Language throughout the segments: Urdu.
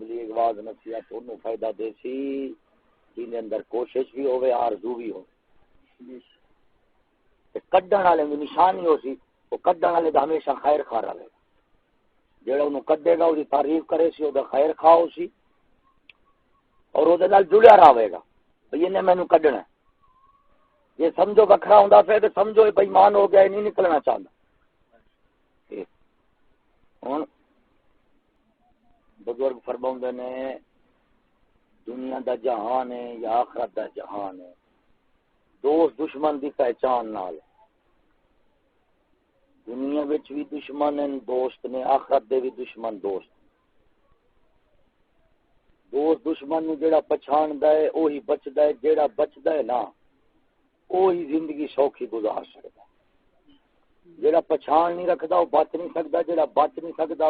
تبلیغ واز نصیحت انہوں فائدہ دے سی جن اندر کوشش بھی ہوئے آرزو بھی ہو کڈن والے کی نشانی ہو سی وہ کڈن والے دا ہمیشہ خیر خواہ رہے جڑا انہوں کڈے گا وہ تعریف کرے سی وہ خیر خواہ ہو سی اور وہ جڑیا رہے گا بھئی انہیں مینوں کڈنا یہ سمجھو وکھرا ہوندا پھر تے سمجھو بے ایمان ہو گیا نہیں نکلنا چاہتا ہن بزرگ فرماؤندے نے دنیا دا جہان ہے یا آخرت دا جہان ہے دوست دشمن دی پہچان نال دنیا وچ بھی دشمن ہیں دوست نے آخرت دے بھی دشمن دوست دوست دشمن نو جیڑا پہچاندا ہے وہی بچدا ہے جیڑا بچدا ہے نا وہی زندگی سوکھی گزار سکدا جیڑا پہچان نہیں رکھدا وہ بچ نہیں سکدا جیڑا بچ نہیں سکدا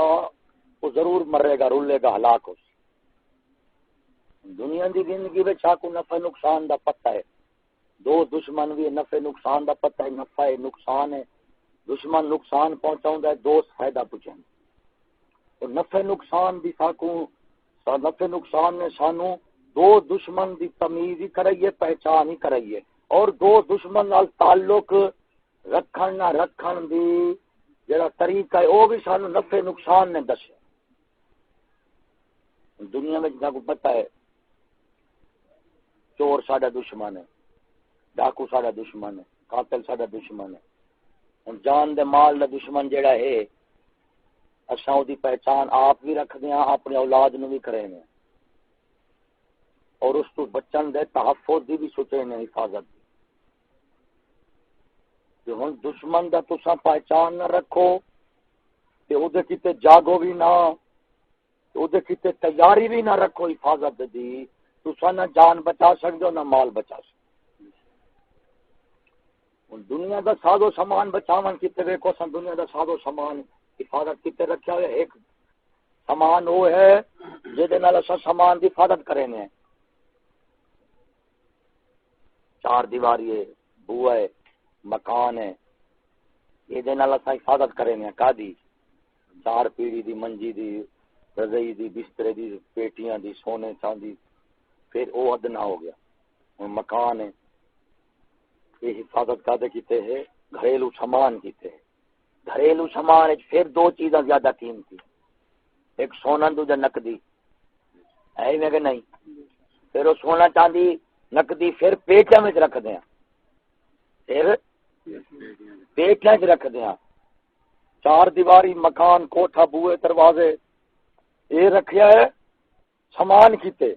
وہ ضرور مرے گا رولے گا ہلاک ہو دنیا دی زندگی وچ کو نفع نقصان دا پتہ ہے دوست دشمن بھی نفع نقصان دا پتہ ہے نفع ہے نقصان ہے دشمن نقصان پہنچاؤں ہے دوست فائدہ پہنچاؤں اور نفع نقصان دی نفع نقصان نے سانو دو دشمن دی تمیز ہی کرائیے پہچان ہی کرائیے اور دو دشمن نال تعلق رکھن نہ رکھن دی جڑا طریقہ ہے وہ بھی سانو نفع نقصان نے دسیا دنیا میں جہاں کو پتہ ہے چور ساڈا دشمن ہے ڈاکو ساڈا دشمن ہے قاتل ساڈا دشمن ہے ہن جان دے مال دا دشمن جیڑا ہے اساں دی پہچان آپ بھی رکھدے ہاں اپنے اولاد نو بھی کرے نے اور اس تو بچن دے تحفظ دی بھی سوچے نے حفاظت دی کہ ہن دشمن دا تساں پہچان نہ رکھو تے او دے کیتے جاگو بھی نہ او دے کیتے تیاری بھی نہ رکھو حفاظت دی تساں نہ جان بچا سکدے ہو نہ مال بچا سکدے دنیا دا ساز و سامان بچاون کیتے ویکھو سن دنیا دا ساز و سامان حفاظت کیتے رکھیا ہوئے ایک سامان وہ ہے جے نال اساں سامان دی حفاظت کرے نے چار دیواری ہے بوا ہے مکان ہے یہ نال اساں حفاظت کرے نے کادی چار پیڑھی دی منجی دی رضائی دی بسترے دی پیٹیاں دی سونے چاندی پھر او ادنا ہو گیا مکان ہے یہ حفاظت کا دے کیتے ہیں گھریلو سامان کیتے ہیں گھریلو سامان پھر دو چیزاں زیادہ قیمتی ایک سونا دوجا نقدی ہے میں کہ نہیں پھر وہ سونا چاندی نقدی پھر پیٹیاں میں رکھ دیا پھر پیٹیاں میں رکھ دیا چار دیواری مکان کوٹھا بوئے دروازے یہ رکھیا ہے سامان کیتے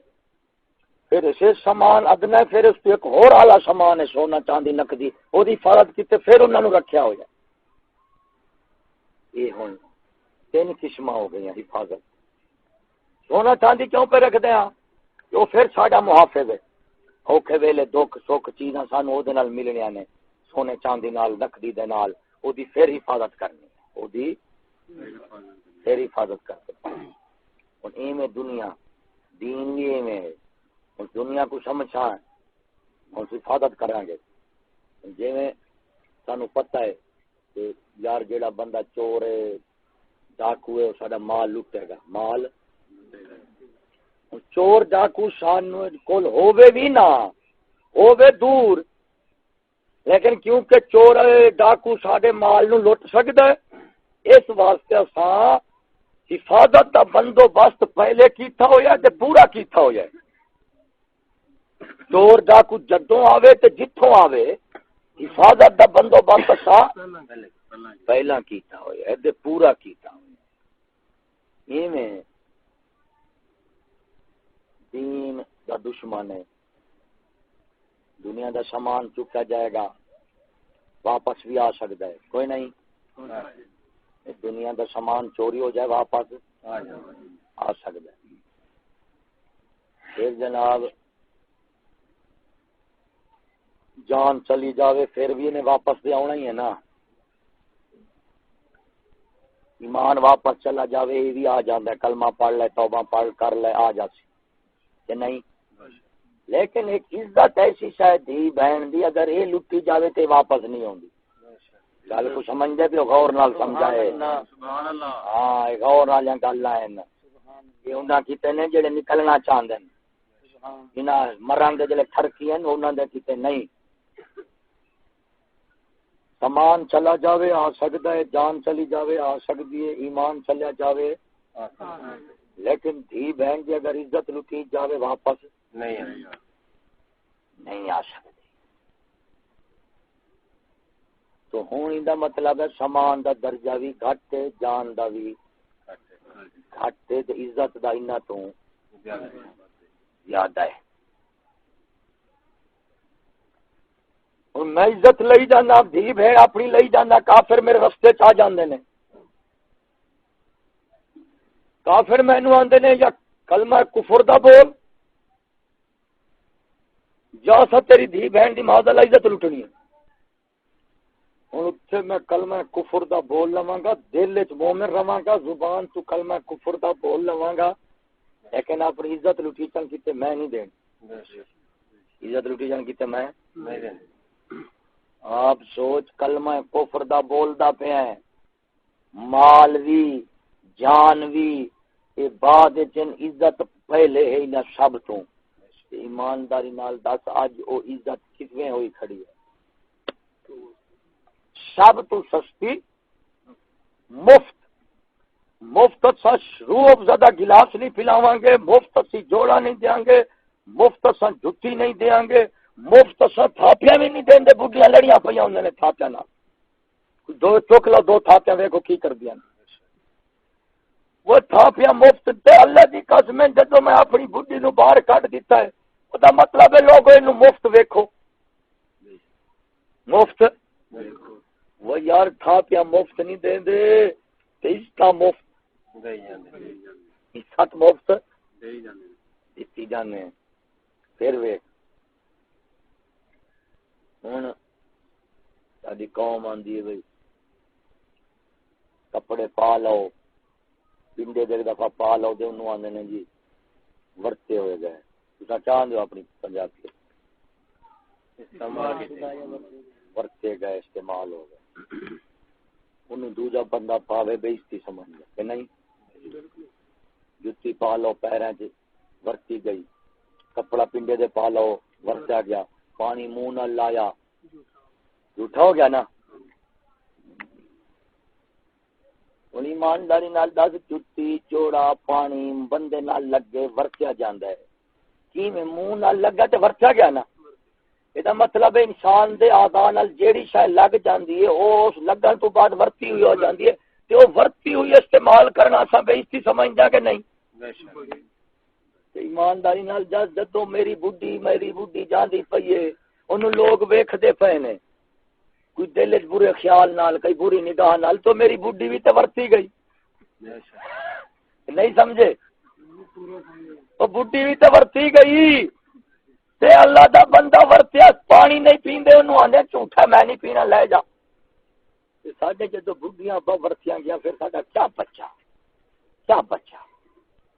پھر اسے سامان ادنا ہے پھر اس کو ایک اور اعلیٰ سامان ہے سونا چاندی نقدی وہ دی حفاظت کیتے پھر انہوں نے رکھیا ہو جائے یہ ہوں تین قسم ہو گئی ہیں حفاظت سونا چاندی کیوں پہ رکھ دیا وہ پھر ساڈا محافظ ہے اوکھے ویلے دکھ سکھ چیزاں سانو او دے نال ملنیاں نے سونے چاندی نال نقدی دے نال او دی پھر حفاظت کرنی ہے او دی پھر حفاظت کرتے اور ایویں دنیا دین بھی ایویں ہے دنیا کو سمجھا ہم حفاظت کریں گے جی میں سانو پتہ ہے کہ یار جیڑا بندہ چور ہے ڈاکو ہے ساڈا مال لٹے گا مال چور ڈاکو سانو کول ہووے بھی نہ ہووے دور لیکن کیونکہ چور ڈاکو ساڈے مال نو لٹ سکدا ہے اس واسطے اساں حفاظت دا بندوبست پہلے کیتا ہویا تے پورا کیتا ہویا چور ڈاکو جدوں آوے تے جتھوں آوے حفاظت دا بندوبست اساں پہلا کیتا ہویا ہے تے پورا کیتا ہویا ایویں دین دا دشمن ہے دنیا دا سامان چکا جائے گا واپس بھی آ سکتا ہے کوئی نہیں دنیا دا سامان چوری ہو جائے واپس آ سکتا ہے پھر جناب جان چلی جاوے پھر بھی انہیں واپس دے آنا ہی ہے نا ایمان واپس چلا جاوے یہ بھی آ جاتا ہے کلمہ پڑھ لے توبہ پڑھ کر لے آ جاتی کہ نہیں لیکن ایک عزت ایسی شاید دی بہن دی اگر یہ لٹی جاوے تو واپس نہیں ہوندی گل کو سمجھ دے بھی غور نال سمجھائے ہاں غور نال گل ہے یہ انہاں کیتے نے جڑے نکلنا چاہندے ہیں انہاں مران دے جڑے ٹھرکی ہیں انہاں دے کیتے نہیں سامان چلا جاوے آ سکتا ہے جان چلی جاوے آ سکتی ہے ایمان چلیا جاوے لیکن دھی بہن کی اگر عزت لٹی جاوے واپس نہیں آ سکتی تو ہوں دا مطلب ہے سامان دا درجہ بھی گھٹ ہے جان دا بھی گھٹ ہے تے عزت دا انہاں تو زیادہ ہے اور میں عزت لئی جانا دھی بہن اپنی لئی جانا کافر میرے رستے چ آ جاندے نے کافر مینو آندے نے یا کلمہ کفر دا بول جا سا تیری دھی بہن دی ماں اللہ عزت لٹنی ہے ہوں اتنے میں کلمہ کفر دا بول لواں گا دل چ مومن رواں گا زبان تو کلمہ کفر دا بول لواں گا لیکن اپنی عزت لٹی چن کیتے میں نہیں دین عزت لٹی چن کیتے میں نہیں دین آپ سوچ کلمہ کفر دا بولدا پیا ہے مال وی جان وی اے بعد چن عزت پہلے ہے نہ سب تو ایمانداری نال دس اج او عزت کتویں ہوئی کھڑی ہے سب تو سستی مفت سا روح زدہ گلاس نہیں پلاواں گے مفت سی جوڑا نہیں دیاں گے مفت سا جُتی نہیں دیاں گے مفت سا تھاپیاں بھی نہیں دیں دے بڈیاں لڑیاں پیاں انہوں نے تھاپیاں نال دو چک لو دو تھاپیاں ویکھو کی کر دیا وہ تھاپیاں مفت تے اللہ دی قسم ہے جدوں میں اپنی بڈی نو باہر کڈ دیتا ہے دا مطلب ہے لوگ اینو مفت ویکھو مفت وہ یار تھاپیاں مفت نہیں دیں دے تے عزت مفت عزت مفت دیتی جانے پھر ویکھ ہن ساری قوم آندی ہے بھائی کپڑے پا لو پنڈے دے دفعہ پا لو دے انہوں آندے نے جی ورتے ہوئے گئے تساں چاہندے ہو اپنی پنجاب کے ورتے گئے استعمال ہو گئے انہوں دوجا بندہ پاوے بےزتی سمجھ لے کہ نہیں جتی پا لو پیراں چ ورتی گئی کپڑا پنڈے دے پا لو ورتا گیا پانی منہ نہ لایا جھوٹا ہو گیا نا ہن ایمانداری نال دس جتی چوڑا پانی بندے نال لگے ورتیا جاندا ہے کی میں منہ نال لگا تے ورتیا گیا نا یہ مطلب ہے انسان دے اعضاء نال جیڑی شے لگ جاندی ہے اس لگن تو بعد ورتی ہوئی ہو جاندی ہے تے وہ ورتی ہوئی استعمال کرنا اساں بےزتی سمجھدا کہ نہیں ایمانداری نال جدوں میری بڈھی جاندی پئی ہے اونوں لوگ ویکھدے پئے نے کوئی دل وچ برے خیال نال کئی بری نگاہ نال تو میری بڈھی بھی تے ورتی گئی نہیں سمجھے او بڈھی بھی تے ورتی گئی تے اللہ دا بندہ ورتیا پانی نہیں پیندے اونوں آندے جھوٹا میں نہیں پینا لے جا تے ساڈے جدوں بڈھیاں ورتیاں گیا پھر ساڈا کیا بچا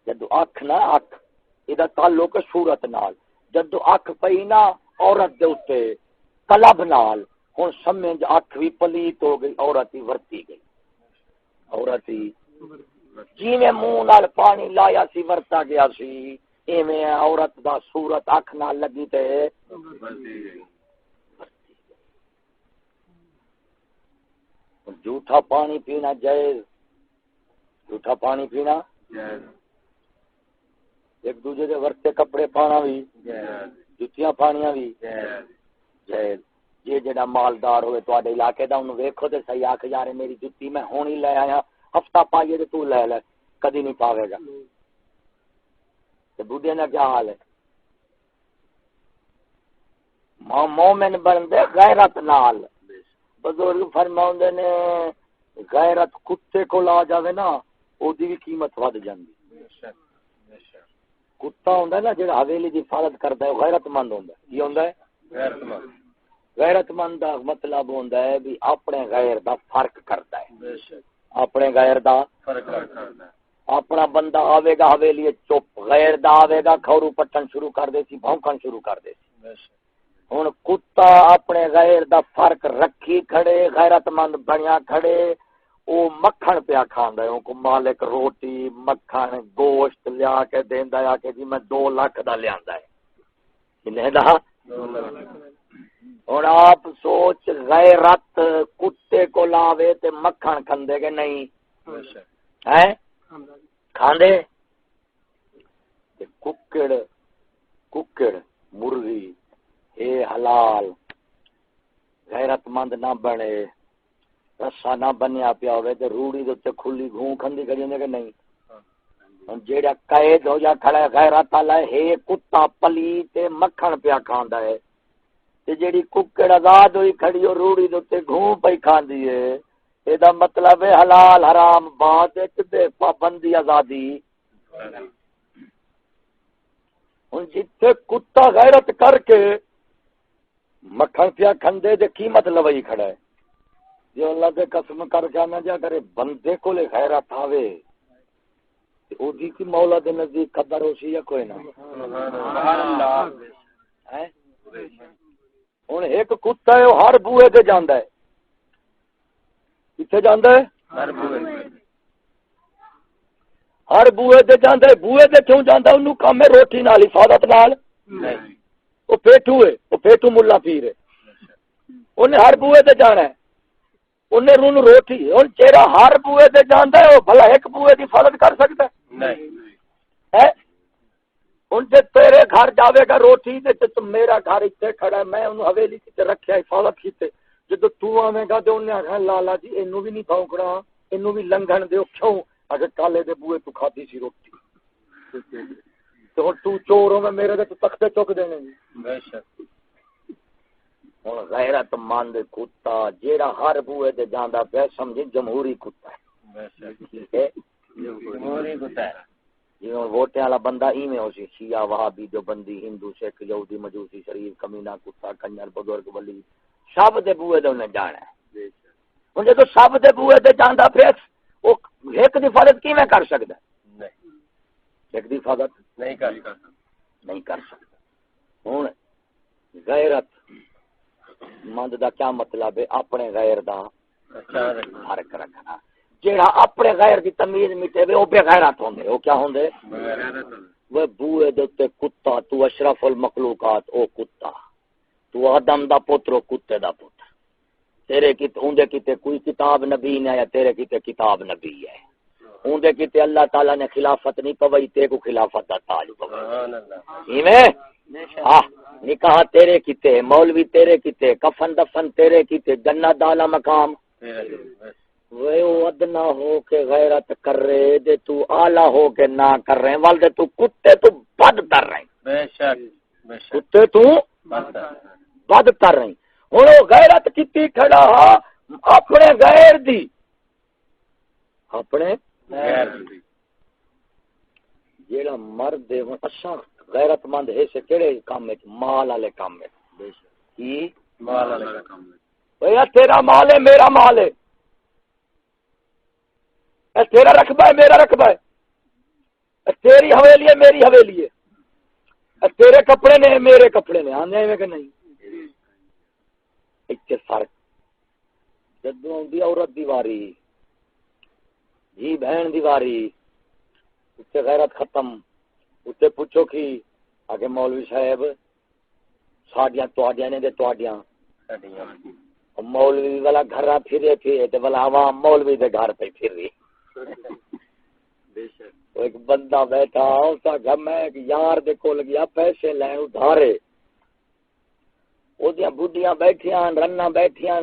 جدوں اکھ نہ اکھ ادا تعلق صورت نال جدوں اکھ پئی نا عورت دے اوتے قلب نال ہن سمجھ اکھ بھی پلیت ہو گئی عورت ہی ورتی گئی عورت ہی جویں منہ نال پانی لایا سی ورتا گیا سی ایویں عورت دا صورت اکھ نال لگی تے جھوٹا پانی پینا جائز جھوٹا پانی پینا ایک دوسرے دے ورتے کپڑے پانا بھی جتیاں پانیاں بھی جائز یہ جڑا مالدار ہوئے تواڈے علاقے دا اونوں ویکھو تے صحیح آکھ یار میری جُتی میں ہون ہی لے آیا ہفتہ پائیے تے تو لے کدی نہیں پاوے گا تے بڈھے دا کیا حال ہے مومن بندے غیرت نال بزرگ فرماوندے نے غیرت کتے کول آ جاوے نا او دی بھی قیمت ود جاندی کتا ہوندا نا جڑا حویلی دی حفاظت کردا ہے غیرت مند ہوندا ہے کی ہوندا ہے غیرت مند دا مطلب ہوندا ہے بھی اپنے غیر دا فرق کردا ہے اپنے غیر دا فرق کردا ہے اپنا بندہ آوے گا حویلی چپ غیر دا آوے گا کھورو پٹن شروع کر دے سی بھونکن شروع کر دے سی ہن کتا اپنے غیر دا فرق رکھی کھڑے غیرت مند بنیا کھڑے او مکھن پیا کھاندا ہے، کو مالک روٹی مکھن گوشت لیا کے دیندا ہے کہ جی میں 2 لاکھ دا لیاندا ہے کنے دا اور آپ سوچ غیرت کتے کو لاوے تے مکھن کھندے کہ نہیں ہیں کھاندے ککڑ مرغی اے حلال غیرت مند نہ بنے رسا نہ بنیا پیا ہوئے تے روڑی دے تے کھلی گھوں کھندی کری ہوندے کہ نہیں ہن جیڑا قید ہو جا کھڑا ہے غیرت والا ہے کتا پلی تے مکھن پیا کھاندا ہے تے جیڑی ککڑ آزاد ہوئی کھڑی ہو روڑی دے تے گھوں پئی کھاندی ہے اے دا مطلب ہے حلال حرام بات ایک دے پابندی آزادی ہن جتھے کتا غیرت کر کے مکھن پیا کھندے دے کی مطلب ہی کھڑا ہے جو اللہ دے قسم کر کے نہ جا کرے بندے کو لے غیرت آوے تے او دی کی مولا دے نزدیک قدر ہوسی یا کوئی نہ سبحان اللہ ہیں ہن ایک کتا ہے ہر بوئے تے جاندا ہے کتے جاندا ہے ہر بوئے تے جاندا ہے بوئے تے کیوں جاندا ہے اونوں کم ہے روٹی نال حفاظت نال نہیں او پیٹو ملا پیر ہے اونے ہر بوئے تے جانا ہے انہیں رون روٹی ہن چہرہ ہر بوئے تے جاندا ہے او بھلا ایک بوئے دی حفاظت کر سکتا ہے نہیں ہن تے تیرے گھر جاوے گا روٹی تے تو میرا گھر ایتھے کھڑا ہے میں اونوں حویلی تے رکھیا حفاظت کیتے جدوں تو آویں گا تے انہیں آکھنا لالا جی اینوں بھی نہیں بھونکڑا اینوں بھی لنگھن دیو کیوں اگر کالے دے بوئے تو کھادی سی روٹی تو تو چور ہو میں میرے تے تختے چک دینے بے شک ہن غیرت مند کتا جیڑا ہر بوئے تے جاندا پیا سمجھ جمہوری کتا ہے بے شک جمہوری کتا ہے جیوں ووٹیں والا بندہ ایویں ہو سی شیعہ وہابی جو بندی ہندو سکھ یہودی مجوسی شریف کمینہ کتا کنجر بزرگ ولی سب دے بوئے تے انہیں جانا ہے ہن جے تو سب دے بوئے تے جاندا پھر او ایک دی حفاظت کیویں کر سکدا نہیں ایک دی حفاظت نہیں کر سکدا ہن غیرت مند دا کیا مطلب ہے اپنے غیر دا فرق رکھنا جیڑا اپنے غیر دی تمیز مٹے وے او بے غیرت ہوندے او کیا ہوندے وہ بوئے دے تے کتا تو اشرف المخلوقات او کتا تو آدم دا پتر او کتے دا پتر تیرے کیتے اوندے کیتے کوئی کتاب نبی نے یا تیرے کیتے کتاب نبی ہے اوندے کیتے اللہ تعالی نے خلافت نہیں پوئی تے کو خلافت دا تاج پوئی سبحان اللہ ایویں نکاح تیرے کیتے مولوی تیرے کیتے کفن دفن تیرے کیتے جنت اعلی مقام وہ ادنا ہو کے غیرت کر رہے دے تو اعلی ہو کے نہ کر رہے والدے تو کتے تو بد کر رہے بے شک کتے تو بد کر رہے ہن او غیرت کیتی کھڑا اپنے غیر دی اپنے غیر دی جیڑا مرد ہے اساں غیرت مند ہے سے کیڑے کام وچ مال والے کام وچ بے شک کی مال والے کام وچ بھیا تیرا مال ہے میرا مال ہے اے تیرا رقبہ ہے میرا رقبہ ہے اے تیری حویلی ہے میری حویلی ہے اے تیرے کپڑے نے میرے کپڑے نے آنے میں کہ نہیں اتے فرق جدوں دی عورت دی واری جی بہن دی واری اتنے غیرت ختم اتنے پوچھو کہ آگے مولوی صاحب ساڈیاں تواڈیاں نے تے تواڈیاں مولوی والا گھر پھرے پھرے تے والا عوام مولوی دے گھر پہ پھر رہی ایک بندہ بیٹھا اس کا میں ایک یار دے کول گیا پیسے لین ادھارے اودیاں بڈیاں بیٹھیاں رنا بیٹھیاں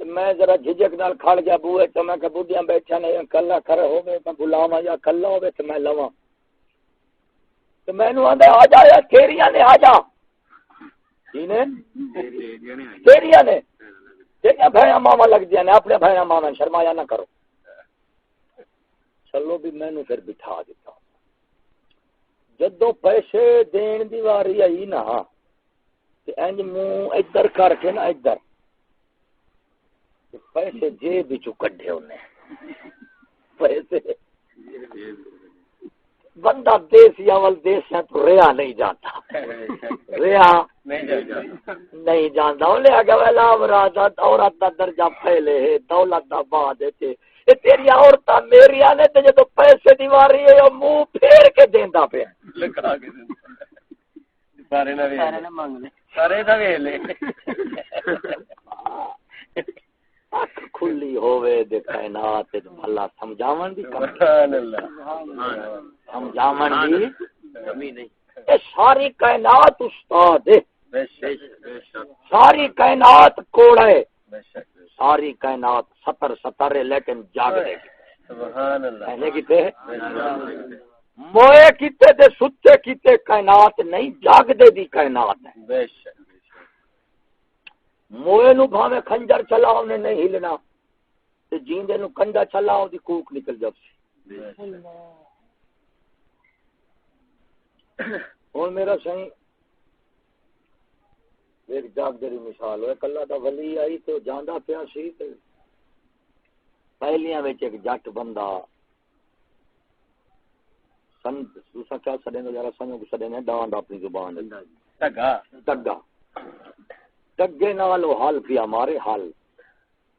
میں ذرا جھجک نال کھڑ گیا بوئے تو میں کہ بڈیاں بیٹھیاں نے کلا کھڑے ہو گئے میں بلاواں یا کلا ہوے تے میں لواں تو میں نو آندا آ جا یا تیریاں نے آ جا کی نے تیریاں نے تیریاں بھیڑاں ماما لگ دیاں نے اپنے بھیڑاں ماما شرمایا نہ کرو چلو بھی میں نو پھر بٹھا دیتا جدوں پیسے دین دی واری آئی نا تے انج منہ ادھر کر کے نا ادھر پیسے جیب وچوں کڈھے انہیں پیسے بندہ دیسی اول دیسیاں تو ریا نہیں جاتا، ریا نہیں جانتا، انہیں آگے ویلا امراض عورت دا درجہ پھیلے ہے، دولت دا بعد ہے، یہ تیری عورتاں میری آنے تے جدو پیسے دیواری ہے یا منہ پھیر کے دیندا پیا سارے نہ مانگ لے، سارے دا ویلے اکھ کھلی ہوئے دے کائنات تے اللہ سمجھاون دی سبحان اللہ سمجھاون دی کمی نہیں، اے ساری کائنات استاد ہے، ساری کائنات کوڑا ہے، ساری کائنات ستر ہے لیکن جاگ دے گی، سبحان اللہ پہلے کتے موئے کتے دے ستے کتے کائنات نہیں جاگ دے دی کائنات ہے، بے شک موئے نو بھاوے خنجر چلاؤ نے نہیں ہلنا تے جیندے نو کنڈا چلاؤ دی کوک نکل جاؤ سی۔ اور میرا سائیں ایک جاگ دری مثال ہوئے کلہ دا ولی آئی تو جاندہ پیا سی تے پہلیاں وچ ایک جٹ بندہ دوسرا کیا سڑے گا ذرا سمجھو کو سڑے گا ڈانڈ اپنی زبان ٹگا ٹگا ٹگے نال حال پیا مارے حال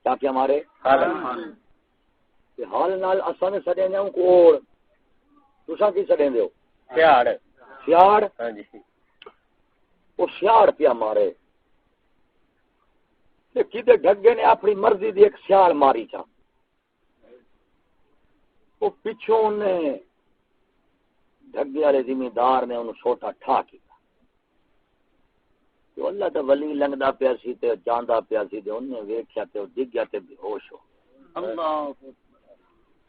کیا پیا مارے حال نال اساں نے سڑے گا کوڑ دوسرا کی سڑے دیو سیاڑ سیاڑ ہاں جی وہ سیاڑ پیا مارے تے کدے ڈگے نے اپنی مرضی دی ایک سیاڑ ماری چا وہ پچھوں نے ڈگے والے زمیندار نے انہوں چھوٹا ٹھا کیا تو اللہ دا ولی لنگدا پیا سی تے جاندا پیا سی تے انہیں ویکھیا تے او ڈگ گیا تے بے ہوش ہو اللہ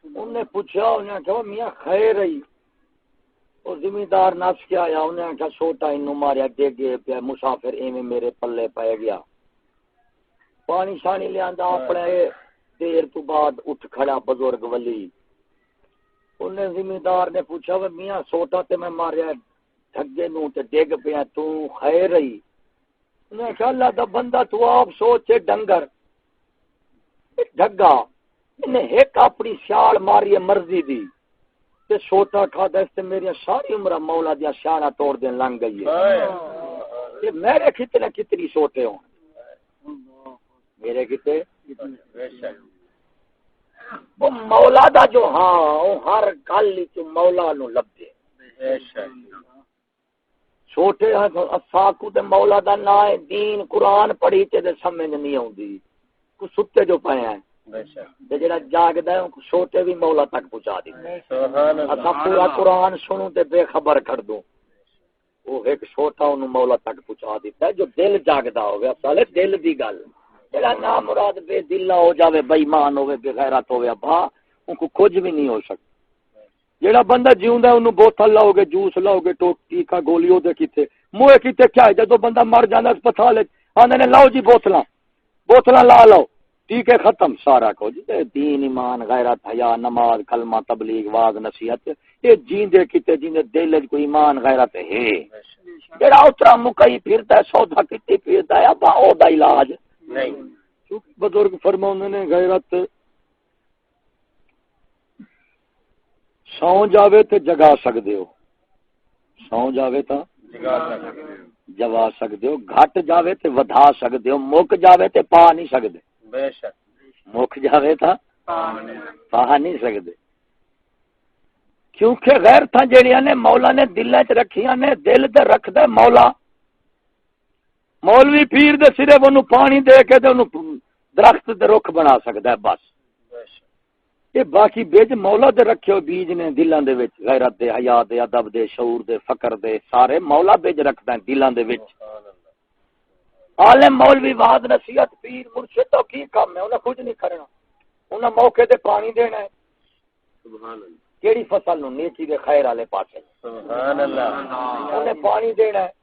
انہیں پوچھا انہیں کہا میاں خیر ہے او زمیندار نس کے آیا انہیں کہا چھوٹا انہوں ماریا ڈگے پیا مسافر ایویں میرے پلے پے گیا پانی شانی لے آندا اپنے دیر تو بعد اٹھ کھڑا بزرگ ولی انہیں زمیندار نے پوچھا وہ میاں سوٹا تے میں ماریا ڈھگے نو تے ڈگ پیا تو خیر رہی انہیں کہا اللہ دا بندہ تو آپ سوچے ڈنگر ڈھگا انہیں ایک اپنی سیاڑ ماری ہے مرضی دی تے سوٹا کھا دے تے میری ساری عمرہ مولا دیا سیاڑا توڑ دیں لنگ گئی ہے کہ میرے کتنی سوٹے ہوں میرے کتے وہ مولا دا جو ہاں وہ ہر گل تو مولا نو لبدے چھوٹے اساکو تے مولا دا نا ہے دین قرآن پڑھی تے سمجھ نہیں آوندی کو ستے جو پے ہیں تے جڑا جاگدا ہے کو چھوٹے بھی مولا تک پہنچا دیندے سبحان اللہ اسا پورا قرآن سنوں تے بے خبر کر دوں وہ ایک چھوٹا انہوں مولا تک پہنچا دیتا ہے جو دل جاگدا ہوگا سالے دل دی گل جڑا نا مراد بے دل ہو جاوے بے ایمان ہوے بے غیرت ہوے ابا ان کو کچھ بھی نہیں ہو سکتا جڑا بندہ جیوندا انہوں بوتل لاؤ گے جوس لاؤ گے ٹوٹی کا گولی او دے کیتے موئے کیتے کیا ہے جدوں بندہ مر جاندا ہسپتال وچ آندے نے لاؤ جی بوتلاں لا لو ٹھیک ہے ختم سارا کچھ دین ایمان غیرت حیا نماز کلمہ تبلیغ واز نصیحت یہ جیندے کیتے جیندے دل وچ کوئی ایمان غیرت ہے جڑا اترا مکئی پھردا ہے سودا کیتی پھردا ہے ابا او دا علاج نہیں بزرگ فرماؤندے نے غیرت سو جاوے تے جگا سکدے ہو سو جاوے تا جگا سکدے ہو گھٹ جاوے تے ودھا سکدے ہو مک جاوے تے پا نہیں سکدے بے شک مک جاوے تا پا نہیں سکدے کیونکہ غیرتاں جڑیاں نے مولا نے دلاں وچ رکھیاں نے دل تے رکھدا مولا مولوی پیر دے سرے اونوں پانی دے کے تے اونوں درخت تے رخ بنا سکدا ہے بس یہ باقی بیج مولا دے رکھے ہو بیج نے دلاں دے وچ غیرت دے حیا دے ادب دے شعور دے فقر دے سارے مولا بیج رکھدا ہے دلاں دے وچ عالم مولوی واز نصیحت پیر مرشد تو کی کام ہے انہاں کچھ نہیں کرنا انہاں موقع تے پانی دینا ہے سبحان اللہ کیڑی فصل نو نیکی دے خیر والے پاسے سبحان اللہ انہیں پانی دینا ہے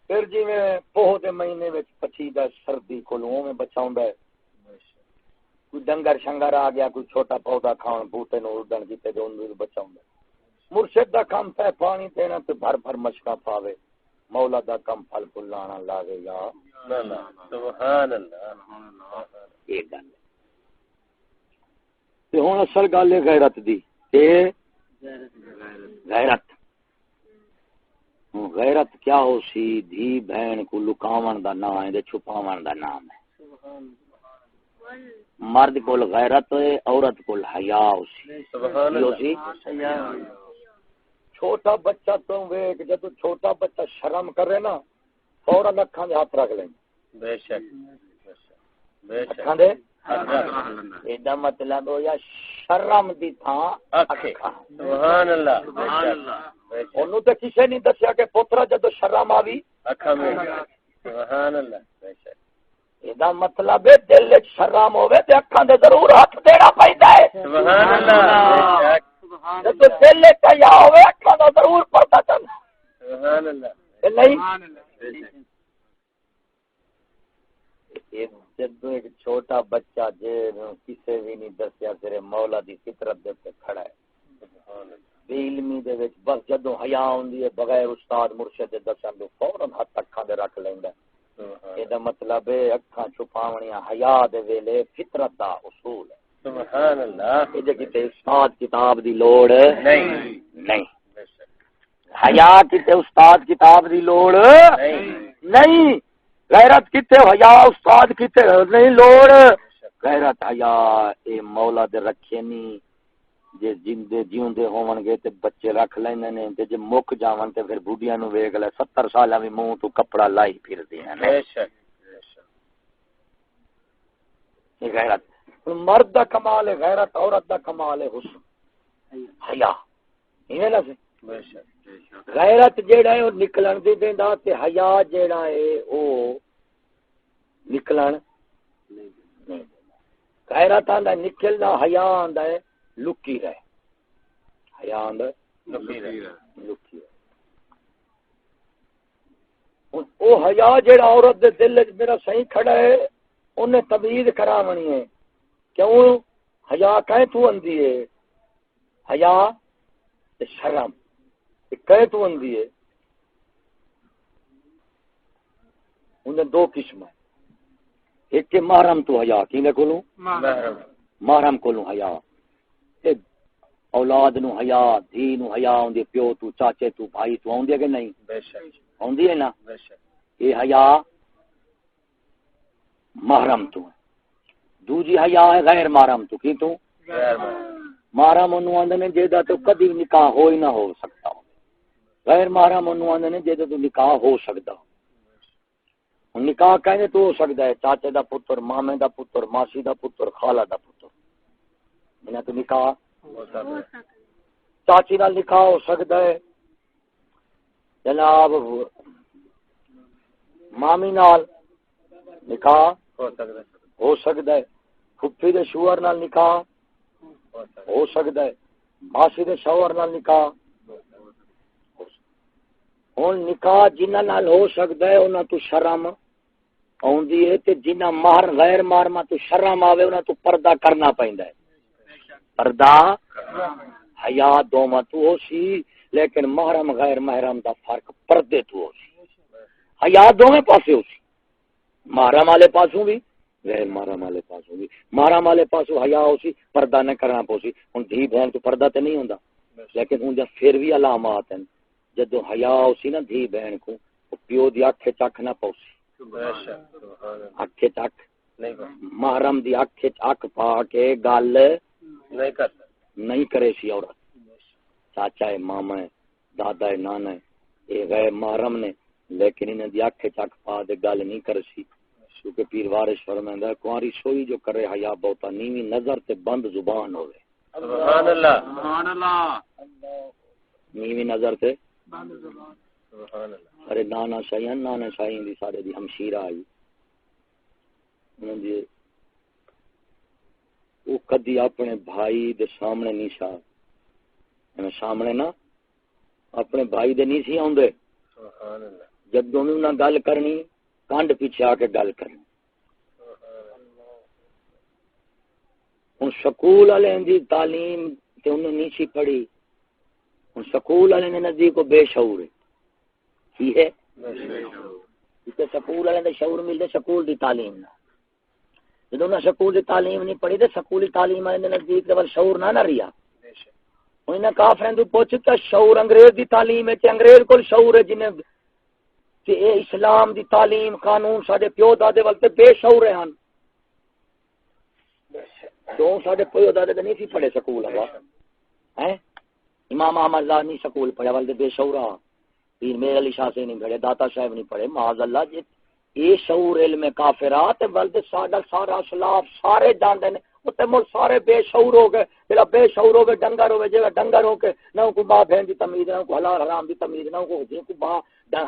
پھر جی میں پوہ دے مہینے وچ پچیدا سردی کولوں میں بچاوندا ہے کوئی ڈنگر شنگر آ گیا کوئی چھوٹا پودا کھان بوٹے نو اڑن کیتے تے اونوں بچاوندا مرشد دا کام تے پانی دینا تے بھر بھر مشکا پاوے مولا دا کم پھل پھلانا لاوے یا سبحان اللہ ایک گل تے ہن اصل گل ہے غیرت دی کہ غیرت غیرت کیا ہو سی دھی بہن کو لکاون دا نام ہے چھپاون دا نام ہے مرد کول غیرت ہے عورت کول حیا ہو سی چھوٹا بچہ تم ویک جب چھوٹا بچہ شرم کرے نا فوراً اکھاں دے ہاتھ رکھ لیں بے شک اکھاں دے ایڈا مطلب ہو یا شرم دی تھاں اکھاں سبحان اللہ انہوں تے کسے نہیں دسیا کہ پترا جدو شرم آوی اکھاں میں سبحان اللہ بے شک ایڈا مطلب ہے دل وچ شرم ہوے تے اکھاں دے ضرور ہاتھ دینا پیندا ہے سبحان اللہ بے شک جدو دل وچ یا ہوے اکھاں دا ضرور پردہ چل سبحان اللہ نہیں جدو ایک چھوٹا بچہ جے کسے بھی نہیں دسیا تیرے مولا دی فطرت دے تے کھڑا ہے بے علمی دے وچ بس جدو حیا ہوندی ہے بغیر استاد مرشد دے دسن دے فوراً ہاتھ اکھاں دے رکھ لیندا اے دا مطلب ہے اکھاں چھپاونیاں حیا دے ویلے فطرت دا اصول ہے سبحان اللہ اے جے کتے استاد کتاب دی لوڑ نہیں حیا کتے استاد کتاب دی لوڑ نہیں غیرت کتے حیا استاد کتے نہیں لوڑ غیرت حیا اے مولا دے رکھے نہیں جے جیندے جیوندے ہون گے تے بچے رکھ لیندے نے تے جے مک جاون تے پھر بڈھیاں نو ویکھ لے 70 سالاں وی منہ تو کپڑا لائی پھردے ہیں بے شک یہ غیرت مرد دا کمال ہے غیرت عورت دا کمال ہے حسن حیا ایویں نہ بے شک غیرت جیڑا ہے او نکلن دی دیندا تے حیا جیڑا ہے او نکلن نہیں غیرت آندا نکلنا حیا آندا ہے لکی رہے حیا آندا لکی رہے او حیا جیڑا عورت دے دل وچ میرا صحیح کھڑا ہے اونے تمیز کراونی ہے کیوں حیا کہیں تو اندی ہے حیا تے شرم کہیں تو اندی ہے انہیں دو قسم ہے ایک کہ محرم تو حیا کینے کولوں محرم کولوں حیا اولاد نو حیا دھی نو حیا ہوندی پیو تو چاچے تو بھائی تو ہوندی ہے کہ نہیں بے شک ہوندی ہے نا بے شک یہ حیا محرم تو دوجی حیا ہے غیر محرم تو کی تو محرم انہوں آندے نے جیدا تو کبھی نکاح ہو ہی نہ ہو سکتا ہو غیر محرم انہوں آندے نے جیدا تو نکاح ہو سکتا ہو نکاح کہنے تو ہو سکتا ہے چاچے دا پتر مامے دا پتر ماسی دا پتر خالہ دا پتر انہیں تو نکاح ہو سکتا ہے چاچی نال نکاح ہو سکتا ہے جناب مامی نال نکاح ہو سکتا ہے پھپھی دے شوہر نال نکاح ہو سکتا ہے ماسی دے شوہر نال نکاح ہوں نکاح جنہاں نال ہو سکتا ہے انہاں تو شرم آوندی ہے تے جنہاں مہر غیر محرماں تو شرم آوے انہاں تو پردہ کرنا پیندا ہے پردہ حیا دوواں تو ہو سی لیکن محرم غیر محرم دا فرق پردے تو ہو سی حیا دوویں پاسے ہو سی محرم والے پاسوں بھی غیر محرم والے پاسوں بھی محرم والے پاسوں حیا ہو سی پردہ نہ کرنا پوسی ہن دھی بہن تو پردہ تے نہیں ہوندا لیکن ہن جا پھر بھی علامات ہیں جدو حیا ہو سی نا دھی بہن کو پیو دی اکھ چکھ نہ پوسی اکھ چکھ محرم دی اکھ اکھ پا کے گل نہیں کرے سی عورت چاچا ہے ماما ہے دادا ہے نانا ہے یہ غیر محرم نے لیکن انہیں دی اکھ چکھ پا دے گل نہیں کرے سی کیونکہ پیر وارث فرمائندا ہے کنواری سوئی جو کرے حیا بہتا نیوی نظر تے بند زبان ہوے سبحان اللہ سبحان اللہ نیوی نظر تے سبحان اللہ ارے نانا شاہین دی سارے دی ہمشیرہ آئی انہوں نے وہ کدی اپنے بھائی دے سامنے نہیں سامنے نا اپنے بھائی دے نہیں سی آندے سبحان اللہ جب دونوں نہ گل کرنی کانڈ پیچھے آ کے گل کرنی ہوں سکول والے دی تعلیم تے انہوں نہیں سی پڑھی ہوں سکول والے نے نزدیک کو بے شعور ہے کی ہے سکول والے دے شعور ملتے سکول دی تعلیم نہ جدوں نہ سکول دی تعلیم نہیں پڑھی تے سکولی تعلیم والے نزدیک تے شعور نہ رہیا انہیں کافروں تو پوچھ کہ شعور انگریز دی تعلیم ہے کہ انگریز کو شعور ہے جنہیں کہ اے اسلام دی تعلیم قانون ساڈے پیو دادے والتے بے شعور ہیں تو ساڈے پیو دادے تے نہیں سی پڑھے سکول ہیں امام احمد لا نہیں سکول پڑھے والتے بے شعور ہاں پیر میر علی شاہ سے نہیں پڑھے داتا صاحب نہیں پڑھے معاذ اللہ جی یہ شعور علم کافرات بلکہ ساڈا سارا اسلاف سارے جانتے ہیں تے مول سارے بے شعور ہو گئے جڑا بے شعور ہو گئے ڈنگر ہوے جے ڈنگر ہو کے نہ کو ماں بہن دی تمیز نہ کو حلال حرام دی تمیز نہ کو جے کو ماں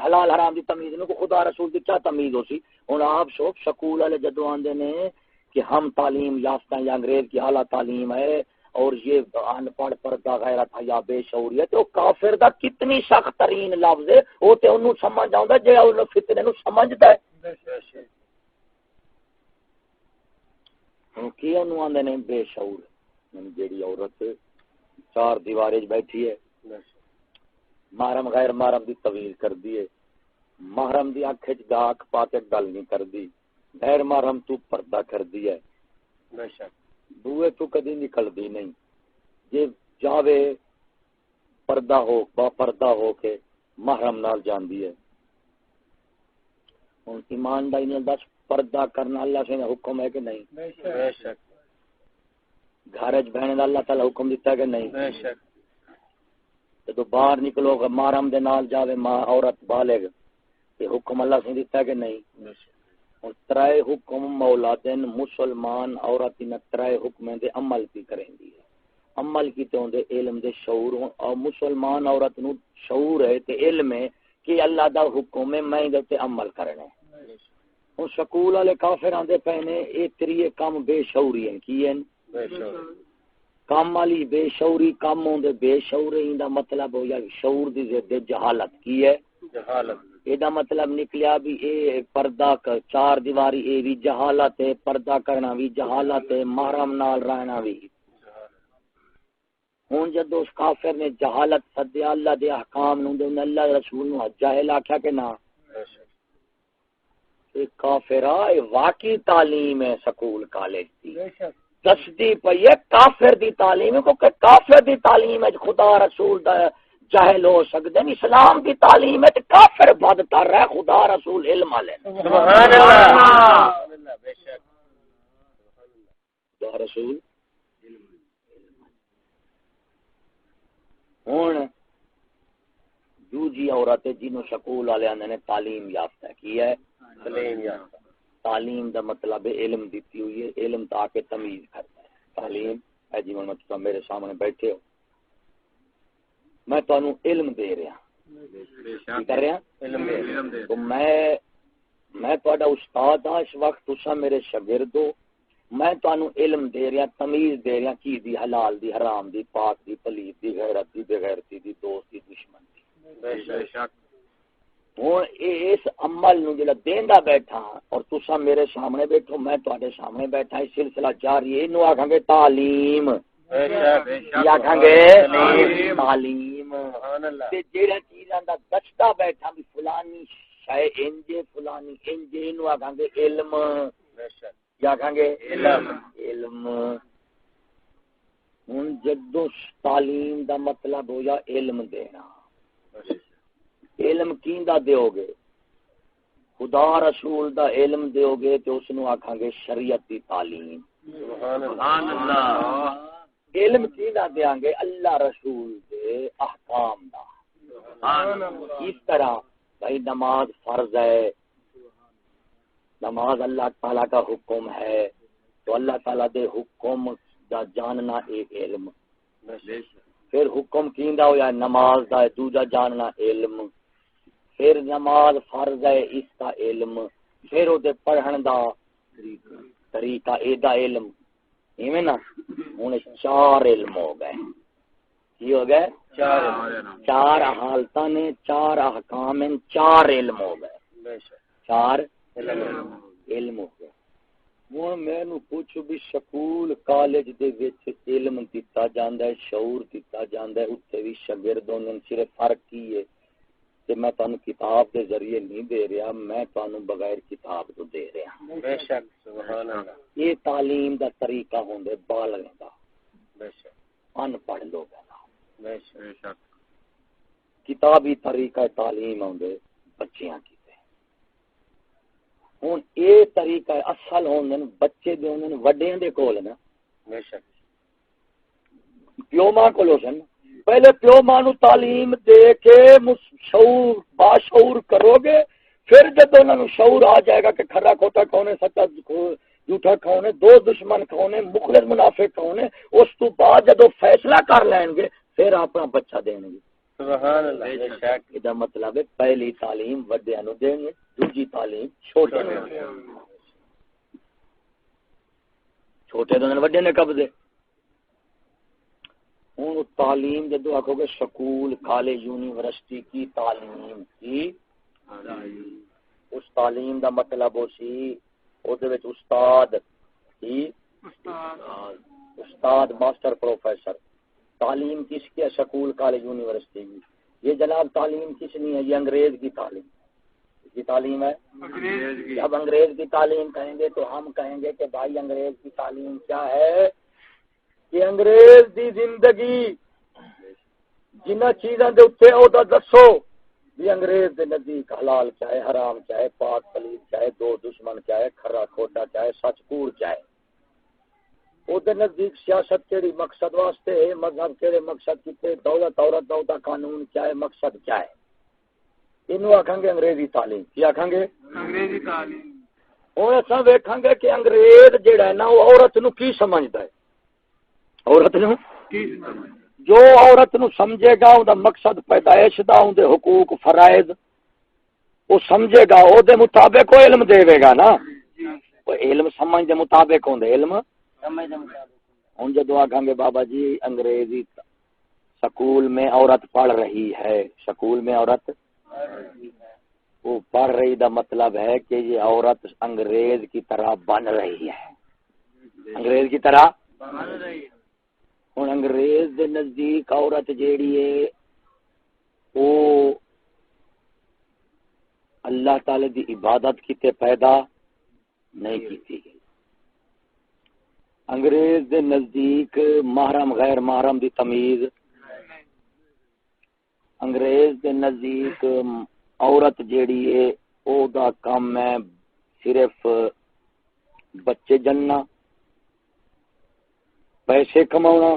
حلال حرام دی تمیز نہ کو خدا رسول دی کیا تمیز ہو سی ہن آپ شوق سکول والے جدوں آندے نے کہ ہم تعلیم یافتہ یا انگریز کی اعلی تعلیم ہے اور یہ ان پڑھ پردہ غیرت حیا بے شعوریت تو کافر دا کتنی سخت ترین لفظ ہے او تے اونوں سمجھ آوندا جے او فتنے نو سمجھدا ہے کی انہوں آندے نے بے شعور جیڑی عورت چار دیواریں بیٹھی ہے محرم غیر محرم دی طویل کر دیے محرم دی آنکھ وچ گاک پا کے گل نہیں کر دی غیر محرم تو پردہ کر دی ہے بے شک دوے تو کدی نکل دی نہیں جے جاوے پردہ ہو با پردہ ہو کے محرم نال جاندی ہے ہن ایمان دا انہاں دس پردہ کرنا اللہ سے حکم ہے کہ نہیں بے شک گھر وچ بہن دا اللہ تعالی حکم دیتا ہے کہ نہیں بے شک تو باہر نکلو گا محرم دے نال جاوے ماں عورت بالغ یہ حکم اللہ سے دیتا ہے کہ نہیں بے شک اور ترائے حکم مولا دین مسلمان عورت ان ترائے حکمیں دے عمل کی کریں دی ہے عمل کی تو دے علم دے شعور اور مسلمان عورت نو شعور ہے تے علم ہے کہ اللہ دا حکم ہے میں دے تے عمل کرنا ہے ہن سکول والے کافر آندے پے نے اے تریے کم بے شعوری ہیں کی ہیں بے شعوری کام والی بے شعوری کام ہوندے بے شعوری دا مطلب ہو یا شعور دی ضد جہالت کی ہے جہالت ایدا مطلب نکلیا بھی اے پردہ چار دیواری اے بھی جہالت ہے پردہ کرنا بھی جہالت ہے محرم نال رہنا بھی ہن جدو اس کافر نے جہالت سدیا اللہ دے احکام نو دے اللہ رسول نو جاہل آکھیا کہ نہ اے کافرہ اے واقعی تعلیم ہے سکول کالج دی دستی پئی ہے کافر دی تعلیم ہے کیونکہ کافر دی تعلیم ہے خدا رسول دا جاہل ہو سکتے ہیں اسلام کی تعلیم ہے تو کافر بد کر رہا ہے خدا رسول علم والے سبحان اللہ بے شک خدا رسول ہن دوجی عورت جنہوں سکول والے آندے نے تعلیم یافتہ کی ہے تعلیم یافتہ تعلیم دا مطلب ہے علم دیتی ہوئی ہے علم تاکہ تمیز کرتا ہے تعلیم ہے جی میں میرے سامنے بیٹھے ہو میں تانوں علم دے رہا کر رہا علم دے تو میں تہاڈا استاد ہاں اس وقت تساں میرے شاگرد ہو میں تانوں علم دے رہا تمیز دے رہا کی دی حلال دی حرام دی پاک دی پلیت دی غیرت دی بے غیرتی دی دوست دی دشمن دی بے شک ہن اس عمل نو جڑا دیندا بیٹھا اور تساں میرے سامنے بیٹھو میں تہاڈے سامنے بیٹھا اس سلسلہ جاری ہے اینو آکھاں گے تعلیم یا کھانگے تعلیم تے جیڑا چیزاں دا دستا بیٹھا بھی فلانی شے انجے فلانی انجے نو آکھاں گے علم یا کھانگے علم ہن جدوں تعلیم دا مطلب ہو یا علم دینا علم کیندا دیو گے خدا رسول دا علم دیو گے تے اس نو آکھاں گے شریعت دی تعلیم سبحان اللہ علم کیدا دیاں گے اللہ رسول دے احکام دا اس طرح بھائی نماز فرض ہے نماز اللہ تعالیٰ کا حکم ہے تو اللہ تعالیٰ دے حکم دا جاننا ایک علم پھر حکم کیندا ہویا نماز دا دوجا جاننا علم پھر نماز فرض ہے اس کا علم پھر او دے پڑھن دا طریقہ اے دا علم ایویں نا ہن چار علم ہو گئے کی ہو گئے چار حالتاں نے چار احکام ہیں چار علم ہو گئے چار علم ہو گئے ہن میں نو پوچھو بھی سکول کالج دے وچ علم دتا جاندا ہے شعور دتا جاندا ہے اوتھے بھی شاگردوں نے صرف فرق کی ہے کہ میں تانوں کتاب دے ذریعے نہیں دے رہا میں تانوں بغیر کتاب تو دے رہا بے شک سبحان اللہ یہ تعلیم دا طریقہ ہوندے بالغ دا بے شک ان پڑھ لوگاں دا بے شک کتابی طریقہ تعلیم آدھے بچیاں کی ہوں یہ طریقہ اصل ہوندے بچے دے ہوندے وڈیاں دے کول نا بے شک پیو ماں کولو سن پہلے پیو ماں نو تعلیم دے کے شعور باشعور کرو گے پھر جب انہاں نو شعور آ جائے گا کہ کھرا کھوٹا کون ہے سچا جھوٹا کون ہے دو دشمن کون ہے مخلص منافق کون ہے اس تو بعد جب فیصلہ کر لیں گے پھر اپنا بچہ دیں گے سبحان اللہ بے شک یہ مطلب ہے پہلی تعلیم وڈیاں نو دیں گے دوسری تعلیم چھوٹے نو چھوٹے تو وڈے نے قبضے ہوں تعلیم جدو آکھو گے سکول کالج یونیورسٹی کی تعلیم کی اس تعلیم دا مطلب ہو سی استاد کی استاد ماسٹر پروفیسر تعلیم کس کی ہے سکول کالج یونیورسٹی کی یہ جناب تعلیم کس نہیں ہے یہ انگریز کی تعلیم کی تعلیم ہے جب انگریز کی تعلیم کہیں گے تو ہم کہیں گے کہ بھائی انگریز کی تعلیم کیا ہے کہ انگریز دی زندگی جنہ چیزاں دے اوتے او دا دسو بھی انگریز دے نزدیک حلال چاہے حرام چاہے پاک پلیت چاہے دو دشمن چاہے کھرا کھوٹا چاہے سچ کوڑ چاہے او دے نزدیک سیاست کیڑی مقصد واسطے ہے مذہب کیڑے مقصد کیتے دولت عورت دا قانون کیا ہے مقصد کیا ہے انہوں آکھاں گے انگریزی تعلیم کی آکھاں گے انگریزی تعلیم اور اساں ویکھاں گے کہ انگریز جڑا ہے نا وہ عورت نو کی سمجھدا ہے عورت نو کی جو عورت نو سمجھے گا اوندا مقصد پیدائش دا اون دے حقوق فرائض وہ سمجھے گا او دے مطابق وہ علم دے گا نا وہ علم سمجھ دے مطابق ہوندے علم سمجھ دے مطابق ہن جدوں آکھاں گے بابا جی انگریزی سکول میں عورت پڑھ رہی ہے سکول میں عورت وہ پڑھ رہی دا مطلب ہے کہ یہ عورت انگریز کی طرح بن رہی ہے انگریز کی طرح بن رہی ہے ہن انگریز دے نزدیک عورت جیڑی ہے وہ اللہ تعالی دی عبادت کیتے پیدا نہیں کیتی گئی انگریز دے نزدیک محرم غیر محرم دی تمیز انگریز دے نزدیک عورت جیڑی ہے او دا کام ہے صرف بچے جننا پیسے کمانا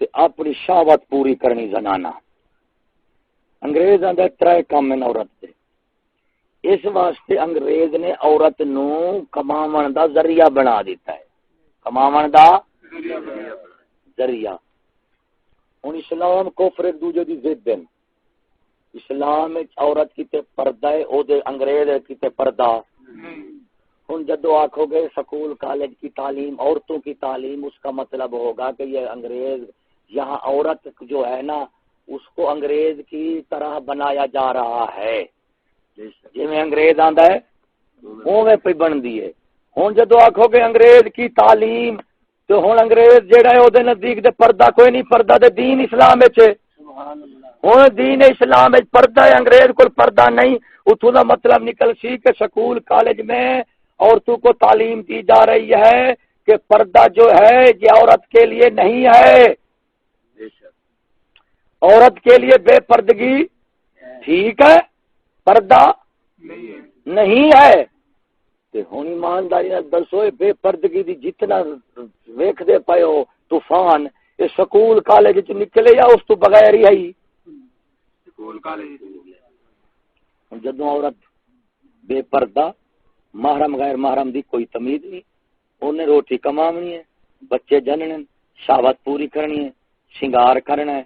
تے اپنی شہوت پوری کرنی زنانا انگریز آندا ترے کام ہیں عورت دے اس واسطے انگریز نے عورت نو کماون دا ذریعہ بنا دیتا ہے کماون دا ذریعہ ہن اسلام کفر ایک دوجے دی ضد ہیں اسلام عورت کیتے پردہ ہے او دے انگریز کیتے پردہ ہن جدو آکھو گے سکول کالج کی تعلیم عورتوں کی تعلیم اس کا مطلب ہوگا کہ یہ انگریز یہاں عورت جو ہے نا اس کو انگریز کی طرح بنایا جا رہا ہے جی میں انگریز آندا ہے وہ میں پہ بن دی ہے ہن جدو آکھو گے انگریز کی تعلیم تو ہن انگریز جیڑا ہے او دے نزدیک تے پردہ کوئی نہیں پردہ تے دین اسلام وچ ہے ہن دین اسلام وچ پردہ ہے انگریز کو پردہ نہیں اتھوں دا مطلب نکل سی کہ سکول کالج میں عورتوں کو تعلیم دی جا رہی ہے کہ پردہ جو ہے یہ عورت کے لیے نہیں ہے عورت کے لیے بے پردگی ٹھیک ہے پردہ نہیں ہے تے ہن ایمانداری نال دسو بے پردگی دی جتنا ویکھ دے پئے ہو طوفان یہ سکول کالج وچ نکلے یا اس تو بغیر ہی ہے سکول کالج جدوں عورت بے پردہ محرم غیر محرم دی کوئی تمیز نہیں انہیں روٹی کماونی ہے بچے جننے شہوت پوری کرنی ہے شنگار کرنا ہے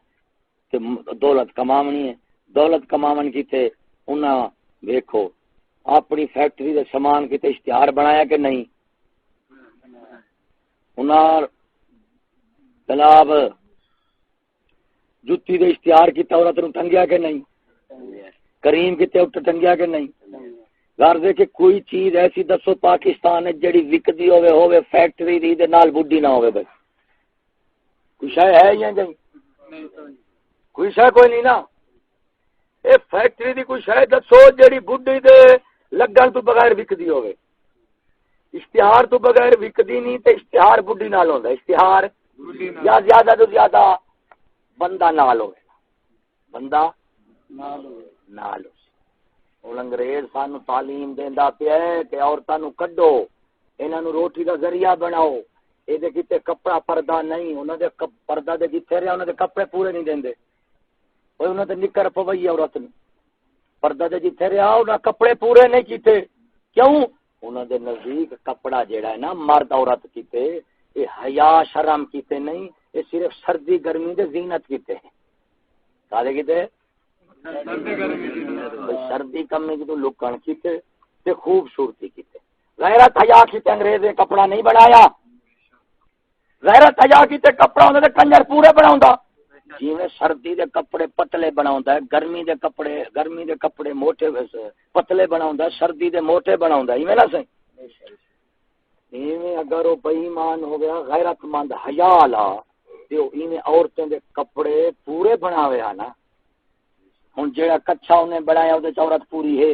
تے دولت کماونی ہے دولت کماون کی تے انہاں ویکھو اپنی فیکٹری دے سامان کیتے اشتہار بنایا کہ نہیں انہاں جناب جُتی دے اشتہار کیتا عورت نوں ٹنگیا کہ نہیں کریم کیتے اُٹ ٹنگیا کہ نہیں غرض ہے کہ کوئی چیز ایسی دسو پاکستان ہے جڑی وکدی ہوے فیکٹری دی دے نال بڈھی نہ ہوے بھائی کوئی شے ہے یا نہیں کوئی شے کوئی نہیں نا اے فیکٹری دی کوئی شے دسو جڑی بڈھی دے لگن تو بغیر وکدی ہوے اشتہار تو بغیر وکدی نہیں تے اشتہار بڈھی نال ہوندا اشتہار یا زیادہ تو زیادہ بندہ نال ہوئے بندہ نال ہو انگریز سانو تعلیم دیندا پیا کہ عورتاں نو کڈو انہاں نو روٹی دا ذریعہ بناؤ اے دے کتے کپڑا پردہ نہیں انہاں دے پردہ دے جتھے رہیا انہاں دے کپڑے پورے نہیں دیندے اوے انہاں تے نکر پوئی عورت نو پردہ دے جتھے رہیا انہاں کپڑے پورے نہیں کیتے کیوں انہاں دے نزدیک کپڑا جیڑا ہے نا مرد عورت کیتے اے حیا شرم کیتے نہیں اے صرف سردی گرمی دے زینت کیتے ہیں کالے کیتے سردی کمی کی تو لکن کیتے تے خوبصورتی کیتے غیرت حیا کیتے انگریز نے کپڑا نہیں بنایا غیرت حیا کیتے کپڑا ہوندا تے کنجر پورے بناوندا جویں سردی دے کپڑے پتلے بناوندا ہے گرمی دے کپڑے موٹے پتلے بناوندا ہے سردی دے موٹے بناوندا ایویں نہ صحیح ایویں اگر وہ بے ایمان ہو گیا غیرت مند حیا والا تے ایویں عورتوں دے کپڑے پورے بناوے نا ہن جیڑا کچھا انہیں بنایا او تے عورت پوری ہے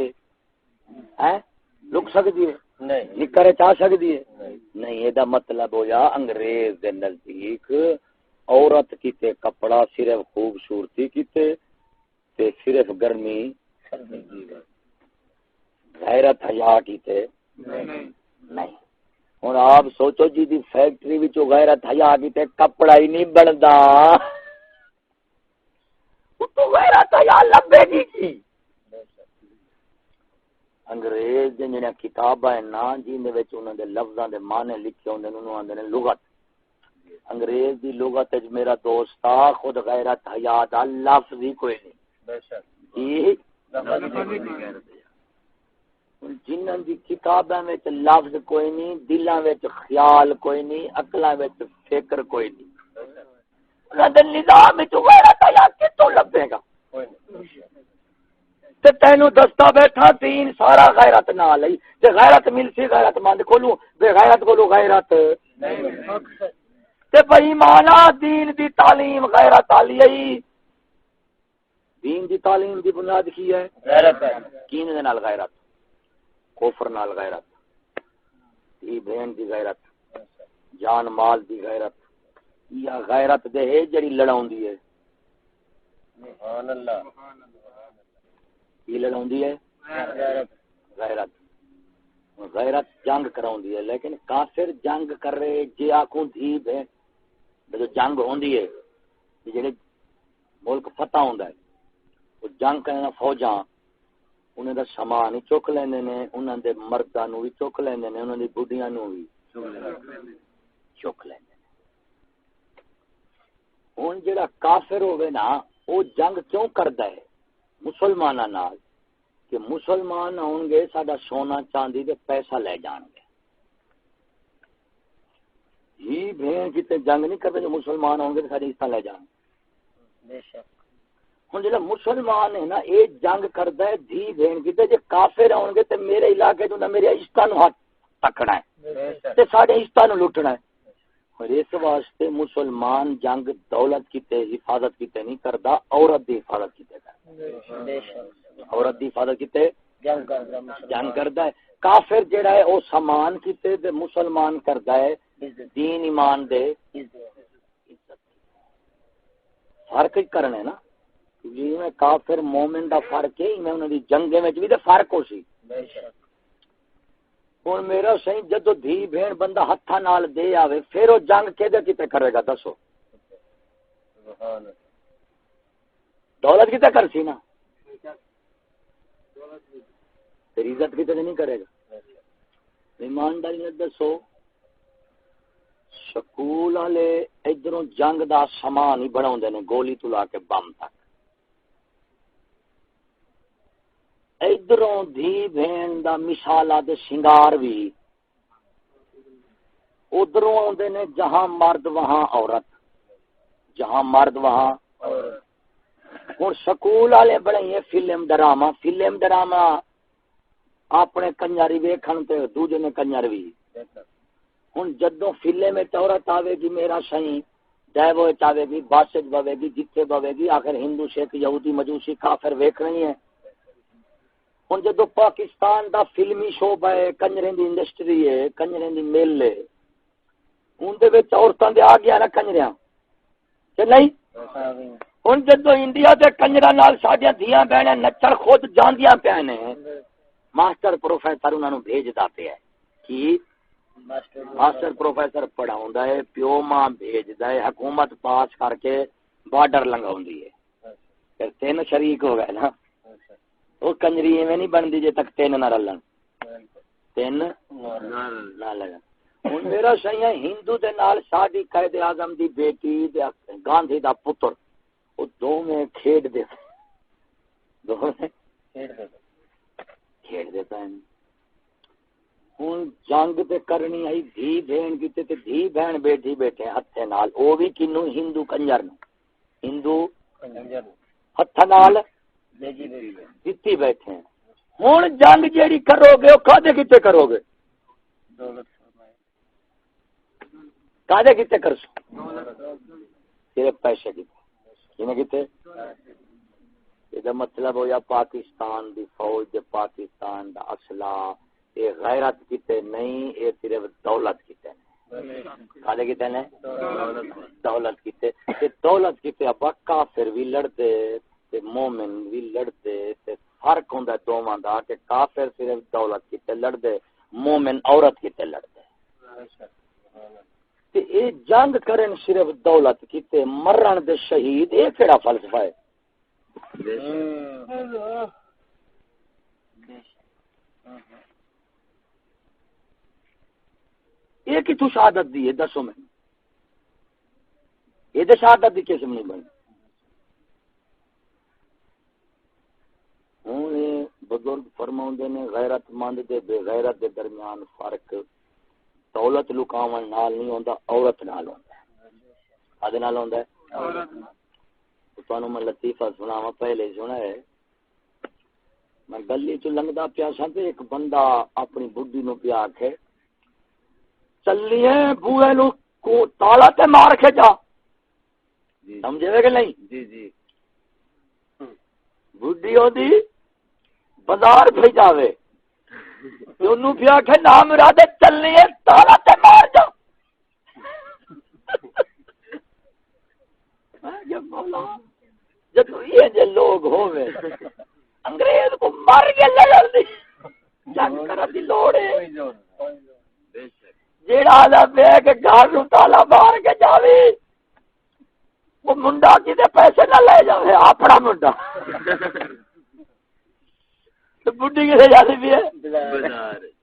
ہیں لک سکدی ہے نہیں نکرے چا سکدی ہے نہیں اے دا مطلب ہویا انگریز دے نزدیک عورت کیتے کپڑا صرف خوبصورتی کیتے تے صرف گرمی غیرت حیا کیتے نہیں ہن آپ سوچو جی دی فیکٹری وچ غیرت حیا کیتے کپڑا ہی نہیں بندا تو غیرت حیا لبے گی کی انگریز دے جڑا کتاباں ہیں نا جن دے وچ انہاں دے لفظاں دے معنی لکھے ہوندے نے انہاں آندے نے لغت انگریز دی لغت وچ میرا دوست خود غیرت حیا دا لفظ ہی کوئی نہیں بے شک یہ جنہاں دی کتاباں وچ لفظ کوئی نہیں دلاں وچ خیال کوئی نہیں عقلاں وچ فکر کوئی نہیں انہاں دے نظام وچ غیرت حیا کتوں لبے گا تے تینوں دستا بیٹھا دین سارا غیرت نال ہی تے غیرت ملسی غیرت مند کھولو بے غیرت کولو غیرت تے بھائی مانا دین دی تعلیم غیرت علی دین دی تعلیم دی بنیاد کی ہے غیرت کین دے نال غیرت کفر نال غیرت ای بہن دی غیرت جان مال دی غیرت یا غیرت دے ہے جڑی لڑاوندی ہے سبحان اللہ یہ لڑاوندی ہے غیرت غیرت جنگ کراوندی ہے لیکن کافر جنگ کر رہے جے آکھوں دھی ہے جو جنگ ہوندی ہے جڑے ملک فتح ہوندا ہے وہ جنگ کرنا فوجاں انہاں دا سامان ہی چک لیندے نے انہاں دے مرداں نو بھی چک لیندے نے انہاں دی بڈیاں نو بھی چک لیندے نے ہن جڑا کافر ہوے نا وہ جنگ کیوں کردا ہے مسلماناں نال کہ مسلمان ہون گے ساڈا سونا چاندی دے پیسہ لے جان گے یہ بہن کتے جنگ نہیں کرتے جو مسلمان ہوں گے تو ساری حصہ لے جان بے شک ہن جڑا مسلمان ہے نا اے جنگ کردا ہے دھی بہن کتے جے کافر ہون گے تے میرے علاقے تو میرے عشقاں نو ہاتھ تکنا ہے تے ساڈے عشقاں نو لٹنا ہے اور اس واسطے مسلمان جنگ دولت کیتے حفاظت کیتے نہیں کردا عورت دی حفاظت کیتے کردا عورت دی حفاظت کیتے جنگ کردا ہے کافر جڑا ہے او سامان کیتے تے مسلمان کردا ہے دین ایمان دے عزت فرق کرنا ہے نا جی میں کافر مومن دا فرق ہے میں انہاں دی جنگے وچ بھی تے فرق ہو سی ہن میرا صحیح جدو دھی بہن بندہ ہتھاں نال دے آوے پھر او جنگ کدے کیتے کرے گا دسو دولت کیتے کر سی نا پھر عزت کیتے نہیں کرے گا ایمانداری نے دسو سکول والے ادھروں جنگ دا سامان ہی بناوندے نے گولی تو لا کے بم تک ادھروں دھی بہن دا مثالا دے سنگار بھی ادھروں آندے نے جہاں مرد وہاں عورت جہاں مرد وہاں ہن سکول والے بنائیے فلم ڈرامہ اپنے کنجاری ویکھن تے دوجے نے کنجر بھی ہن جدوں فلم میں عورت آوے گی میرا صحیح ڈیو آوے گی بس بوے گی جتھے بوے گی آخر ہندو سکھ یہودی مجوسی کافر ویکھ رہی ہیں ہن جدو پاکستان دا فلمی شعبہ ہے کنجریں دی انڈسٹری ہے کنجریں دی مل ہے ان دے وچ عورتاں دے آ گیا نا کنجریاں کہ نہیں ہن جدو انڈیا تے کنجراں نال ساڈیاں دھیاں بہناں نچن خود جاندیاں پیاں نے ماسٹر پروفیسر انہاں نوں بھیجدا پیا ہے کی ماسٹر پروفیسر پڑھاوندا ہے پیو ماں بھیجدا ہے حکومت پاس کر کے بارڈر لنگاوندی ہے پھر تین شریک ہو گئے نا وہ کنجری ایویں نہیں بندی جے تک تین نہ رلن تین نہ لگن ہن میرا سیاں ہندو دے نال ساڈی قائد اعظم دی بیٹی تے گاندھی دا پتر وہ دو میں کھیڈ دے دو میں کھیڈ دیتا ہے ہوں جنگ تے کرنی ہے دھی بہن کیتے تے دھی بہن بیٹھی بیٹھے ہتھے نال او بھی کینو ہندو کنجر نو ہندو ہتھ نال دتی بیٹھے ہیں ہوں جنگ جیڑی کرو گے او کدے کیتے کرو گے کدے کیتے کرسو صرف پیسے کیتے کینے کیتے یہ مطلب ہویا پاکستان دی فوج دے پاکستان دا اسلحہ یہ غیرت کیتے نہیں یہ صرف دولت کیتے کالے کیتے نے دولت کیتے تے دولت کیتے ابا کافر بھی لڑتے تے مومن بھی لڑتے تے فرق ہوندا دوواں دا کہ کافر صرف دولت کیتے لڑدے مومن عورت کیتے لڑدے تے اے جنگ کرن صرف دولت کیتے مرن دے شہید اے کیڑا فلسفہ ہے یہ کتوں شہادت دی ہے دسو میں یہ شہادت دی قسم نہیں بنی ہوں یہ بزرگ فرماؤندے نے غیرت مند دے بے غیرت دے درمیان فرق دولت لکاون نال نہیں ہوندا عورت نال ہوندا ہے ادے نال ہوندا ہے عورت نال تانوں میں لطیفہ سناواں پہلے سنا ہے میں گلی چ لنگدا پیا سا تے ایک بندہ اپنی بڈھی نو پیا آکھے چلیے بوئے نو کو تالا تے مار کے جا سمجھے کہ نہیں جی جی بڈھی ہوندی بازار بھیجاوے اونوں پیا کہ نام مراد چلیے تالا تے مار جا جب یہ جو لوگ ہوئے انگریز کو مار کے لے جلدی جنگ کرن دی لوڑ ہے جیڑا آدھا پہ کہ گھر نو تالا مار کے جاوی وہ منڈا کدے پیسے نہ لے جاوے اپنا منڈا بڈھی کدے جاتی پی ہے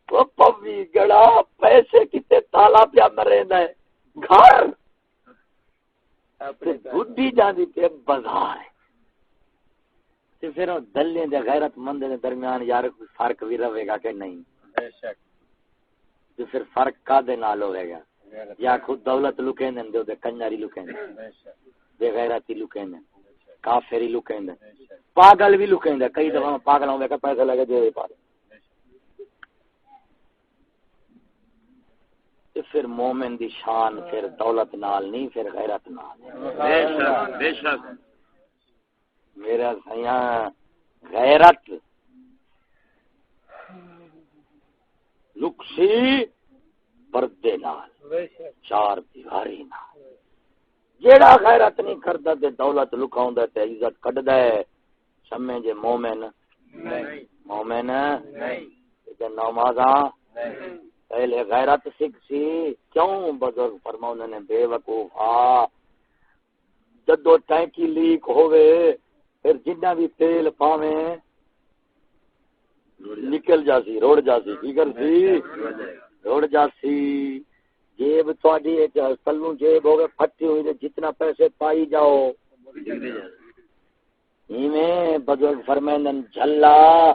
وہ پوی گڑا پیسے کتے تالا پیا مریندا ہے گھر بڈھی جاندی پی بازار تے پھر دلے دے غیرت مند دے درمیان یار کوئی فرق بھی رہے گا کہ نہیں بے شک تو پھر فرق کا دے نال ہوے گا یا خود دولت لکین دے دے کنجاری لکین دے بے غیرتی لکین دے کافری لکین دے پاگل بھی لکین دے کئی دفعہ پاگل ہوے کہ پیسے لگے دے پاگل تے پھر مومن دی شان پھر دولت نال نہیں پھر غیرت نال بے شک بے شک میرا سیاں غیرت لکسی پردے نال چار دیواری نال جیڑا غیرت نہیں کردا تے دولت لکاوندا تے عزت کڈدا ہے سمجھ جے مومن نہیں مومن نہیں تے نمازاں نہیں پہلے غیرت سکھ سی کیوں بزرگ فرماؤندے نے بے وقوف جدو ٹینکی لیک ہوئے پھر جنہ بھی تیل پاویں نکل جاسی روڑ جاسی کی کر سی روڑ جاسی جیب تواڈی کلوں جیب ہوے پھٹی ہوئی تے جتنا پیسے پائی جاؤ ایویں بزرگ فرمائندن جھلا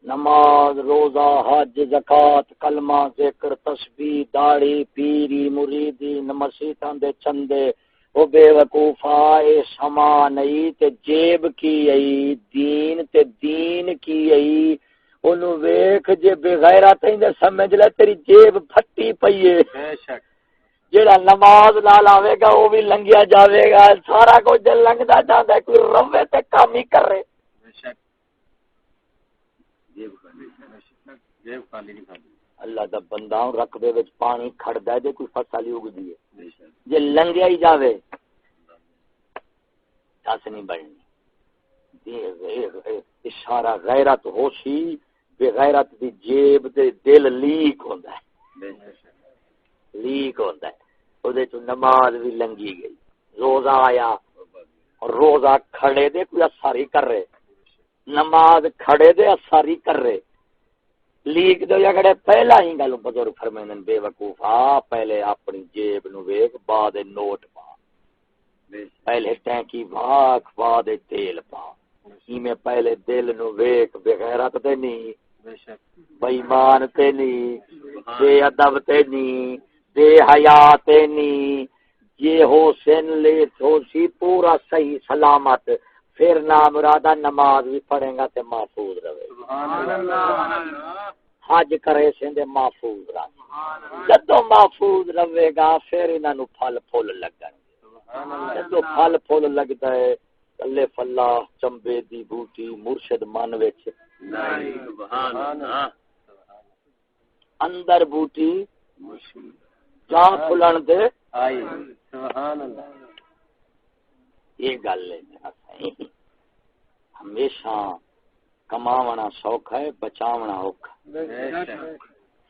نماز روزہ حج زکات کلمہ ذکر تسبیح داڑھی پیری مریدی مسیتاں دے چندے او بے وقوفا اے سما نہیں تے جیب کی ای دین تے دین کی ای اونوں ویکھ جے بے غیرت تے سمجھ لے تیری جیب پھٹی پئی ہے بے شک جیڑا نماز نال آوے گا او بھی لنگیا جاوے گا سارا کچھ دل لنگدا جاندا ہے کوئی روے تے کام ہی کرے بے شک جیب خالی نہیں کھاتی اللہ دا بندہ رقبے وچ پانی کھڑدا ہے تے کوئی فصل اگدی ہے جے لنگیا ہی جاوے دس نہیں بڑھنی اشارہ غیرت ہوشی بے غیرت دی جیب دے دل لیک ہوندا ہے لیک ہوندا ہے او دے چ نماز بھی لنگی گئی روزہ آیا اور روزہ کھڑے دے کوئی اثر ہی کر رہے نماز کھڑے دے اثر ہی کر رہے لیک دے جڑے پہلا ہی گل بزرگ فرمائندے بے وقوفا پہلے اپنی جیب نو ویکھ بعد نوٹ پا پہلے ٹینکی واک بعد تیل پا میں پہلے دل نو ویکھ بے غیرت تے نہیں بے ایمان تے نہیں بے ادب تے نہیں بے حیا تے نہیں یہ حسین لے تھوسی پورا صحیح سلامت پھر نام مرادہ نماز بھی پڑھے گا تے محفوظ رہے سبحان اللہ حج کرے سندے محفوظ رہے جدوں محفوظ رہے گا پھر انہاں نو پھل پھول لگن جدوں پھل پھول لگدا ہے اللہ فلا چمبے دی بوٹی مرشد من وچ سبحان اللہ اندر بوٹی جاں پھلن دے آئی سبحان اللہ یہ گل ہے ہمیشہ کماونا سوکھا ہے بچاونا اوکھا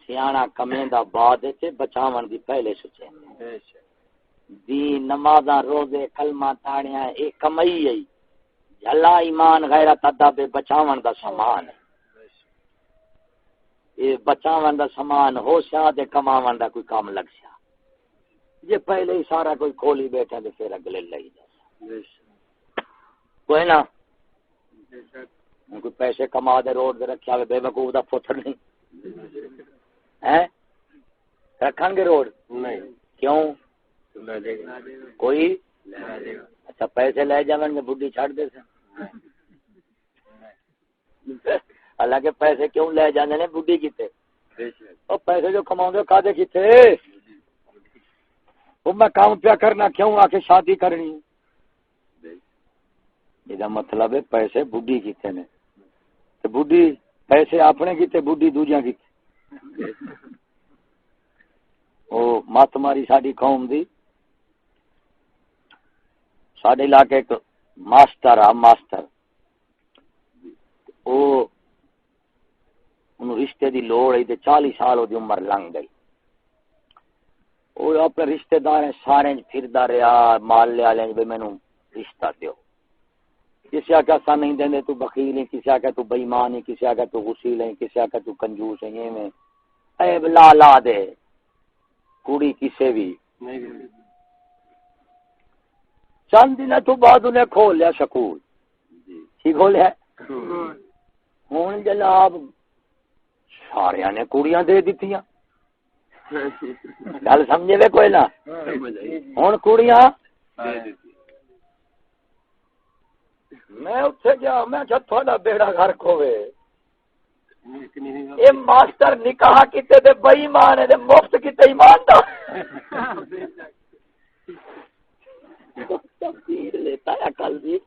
سیاںا کمیندا بعد تے بچاون دی پہلے سوچے دین نمازاں روزے کلمہ تاڑیاں اے کمائی ہے جھلا ایمان غیرت ادب بچاون دا سامان ہے اے بچاون دا سامان ہو سا تے کماون دا کوئی کام لگ سا یہ پہلے ہی سارا کوئی کھولی بیٹھا تے پھر اگلے لئی جا کوئی نا کوئی پیسے کما دے روڈ دے رکھیا ہوئے بے وقوف دا پتر نہیں ہیں رکھن گے روڈ نہیں کیوں کوئی اچھا پیسے لے جاون گے بڈھی چھڑ دے سن حالانکہ پیسے کیوں لے جاندے نے بڈھی کیتے او پیسے جو کماؤں دے کادے کیتے وہ میں کام پیا کرنا کیوں آ کے شادی کرنی یہ مطلب ہے پیسے بڈھی کیتے نے تے بڈھی پیسے اپنے کیتے بڈھی دوجیاں کیتے او مت ماری ساڈی قوم دی ساڈے علاقے ایک ماسٹر آ ماسٹر او انہوں رشتے دی لوڑ ہے تے 40 سال دی عمر لنگ گئی او اپنے رشتہ دار سارے پھردا رہیا مال لے والے بھی مینوں رشتہ دیو کسی آکا سا نہیں دیندے تو بخیل ہے کسی آکا تو بے ایمان ہے کسی آکا تو غسیل ہے کسی آکا تو کنجوس ہے یہ میں اے لا لا دے کڑی کسے بھی چند دن تو بعد انہیں کھول لیا سکول ٹھیک کھولیا ہوں جناب سارے نے کڑیاں دے دیتیاں گل سمجھے وے کوئی نہ ہوں کڑیاں میں اتنے گیا میں جب تھوڑا بیڑا گھر کھوے یہ ماسٹر نکاح کیتے تے بے ایمان ہے مفت کیتے ایمان دا لیتا ہے کل بھی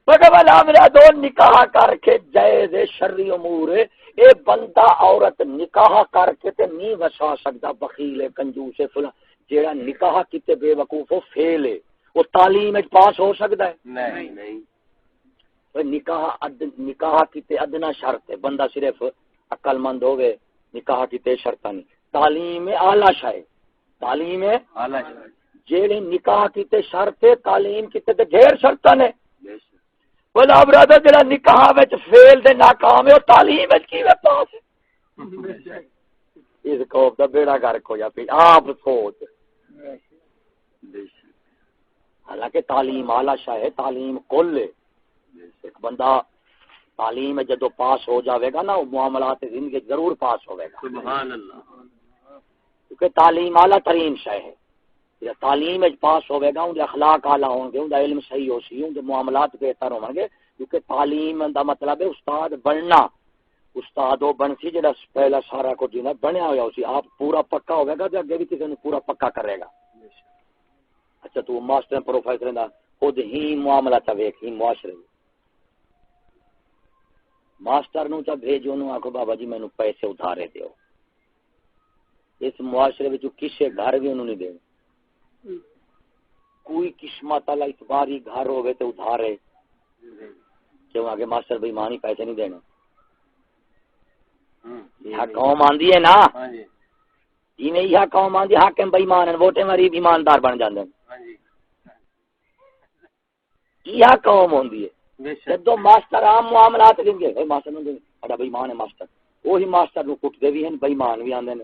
بگوالا میرا دو نکاح کر کے جائز شرعی امور اے بندہ عورت نکاح کر کے تے نہیں وسا سکتا بخیل ہے کنجوس ہے فلاں جیڑا نکاح کیتے بے وقوف ہو فیل ہے وہ تعلیم پاس ہو سکتا ہے نہیں نکاح کیتے ادنا شرط ہے بندہ صرف عقل مند ہوئے نکاح کیتے شرط نہیں تعلیم اعلی شے تعلیم اعلی شے جیڑے نکاح کیتے شرط ہے تعلیم کیتے تے ڈھیر شرطاں نے بلا برادر جڑا نکاح وچ فیل تے ناکام ہے تعلیم وچ کیویں پاس ہے اس قوم دا بیڑا گرک ہو جا پی آپ سوچ حالانکہ تعلیم اعلی شے ہے تعلیم کل ہے ایک بندہ تعلیم جدو پاس ہو جاوے گا نا معاملات زندگی ضرور پاس ہوے گا سبحان اللہ کیونکہ تعلیم اعلی ترین شے ہے جب تعلیم پاس ہوے گا ان اخلاق اعلی ہوں گے ان علم صحیح ہو سی ان معاملات بہتر ہوں گے کیونکہ تعلیم دا مطلب ہے استاد بننا استاد وہ بن سی جڑا پہلا سارا کچھ جنا بنیا ہوا اسی آپ پورا پکا ہوے گا تے اگے بھی کسی نے پورا پکا کرے گا اچھا تو ماسٹر پروفیسر دا خود ہی معاملہ تا ویکھ ہی معاشرے ماسٹر نو تا بھیجو نو آکھو بابا جی مینوں پیسے ادھارے دیو اس معاشرے وچ کسے گھر بھی انہوں نہیں دے کوئی قسمت والا اتباری گھر ہوئے تو ادھارے کیوں آگے ماسٹر بھائی مانی پیسے نہیں دینے یہ قوم آندی ہے نا یہ قوم آندی حاکم بے ایمان ہیں ووٹیں غریب ایماندار بن جاندے ہیں یہ قوم ہوندی ہے جدو ماسٹر عام معاملات دیں گے اے ماسٹر نے بڑا بے ایمان ہے ماسٹر وہی ماسٹر نو کٹتے بھی ہیں بے ایمان بھی آندے نے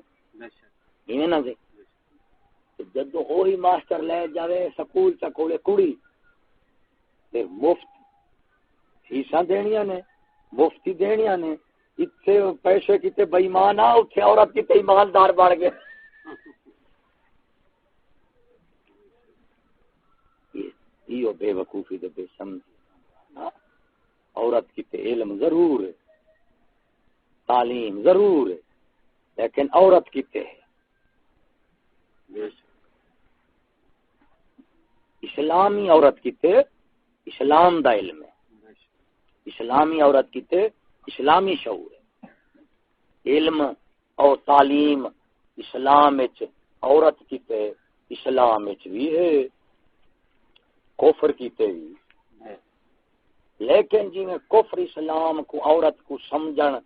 ایویں نہ جی جدو وہی ماسٹر لے جاوے سکول چکولے کڑی تے مفت فیساں دینیاں نے مفتی دینیاں نے اتنے پیسے کتے بے ایمان آ اتنے عورت کتے ایماندار بن گئے یہ بے وقوفی دے بے سمجھ عورت کتے علم ضرور ہے تعلیم ضرور ہے لیکن عورت کتے ہے اسلامی عورت کتے اسلام دا علم ہے اسلامی عورت کتے اسلامی شعور ہے علم اور تعلیم اسلام وچ عورت کتے اسلام وچ بھی ہے کفر کیتے بھی لیکن جی میں کفر اسلام کو عورت کو سمجھن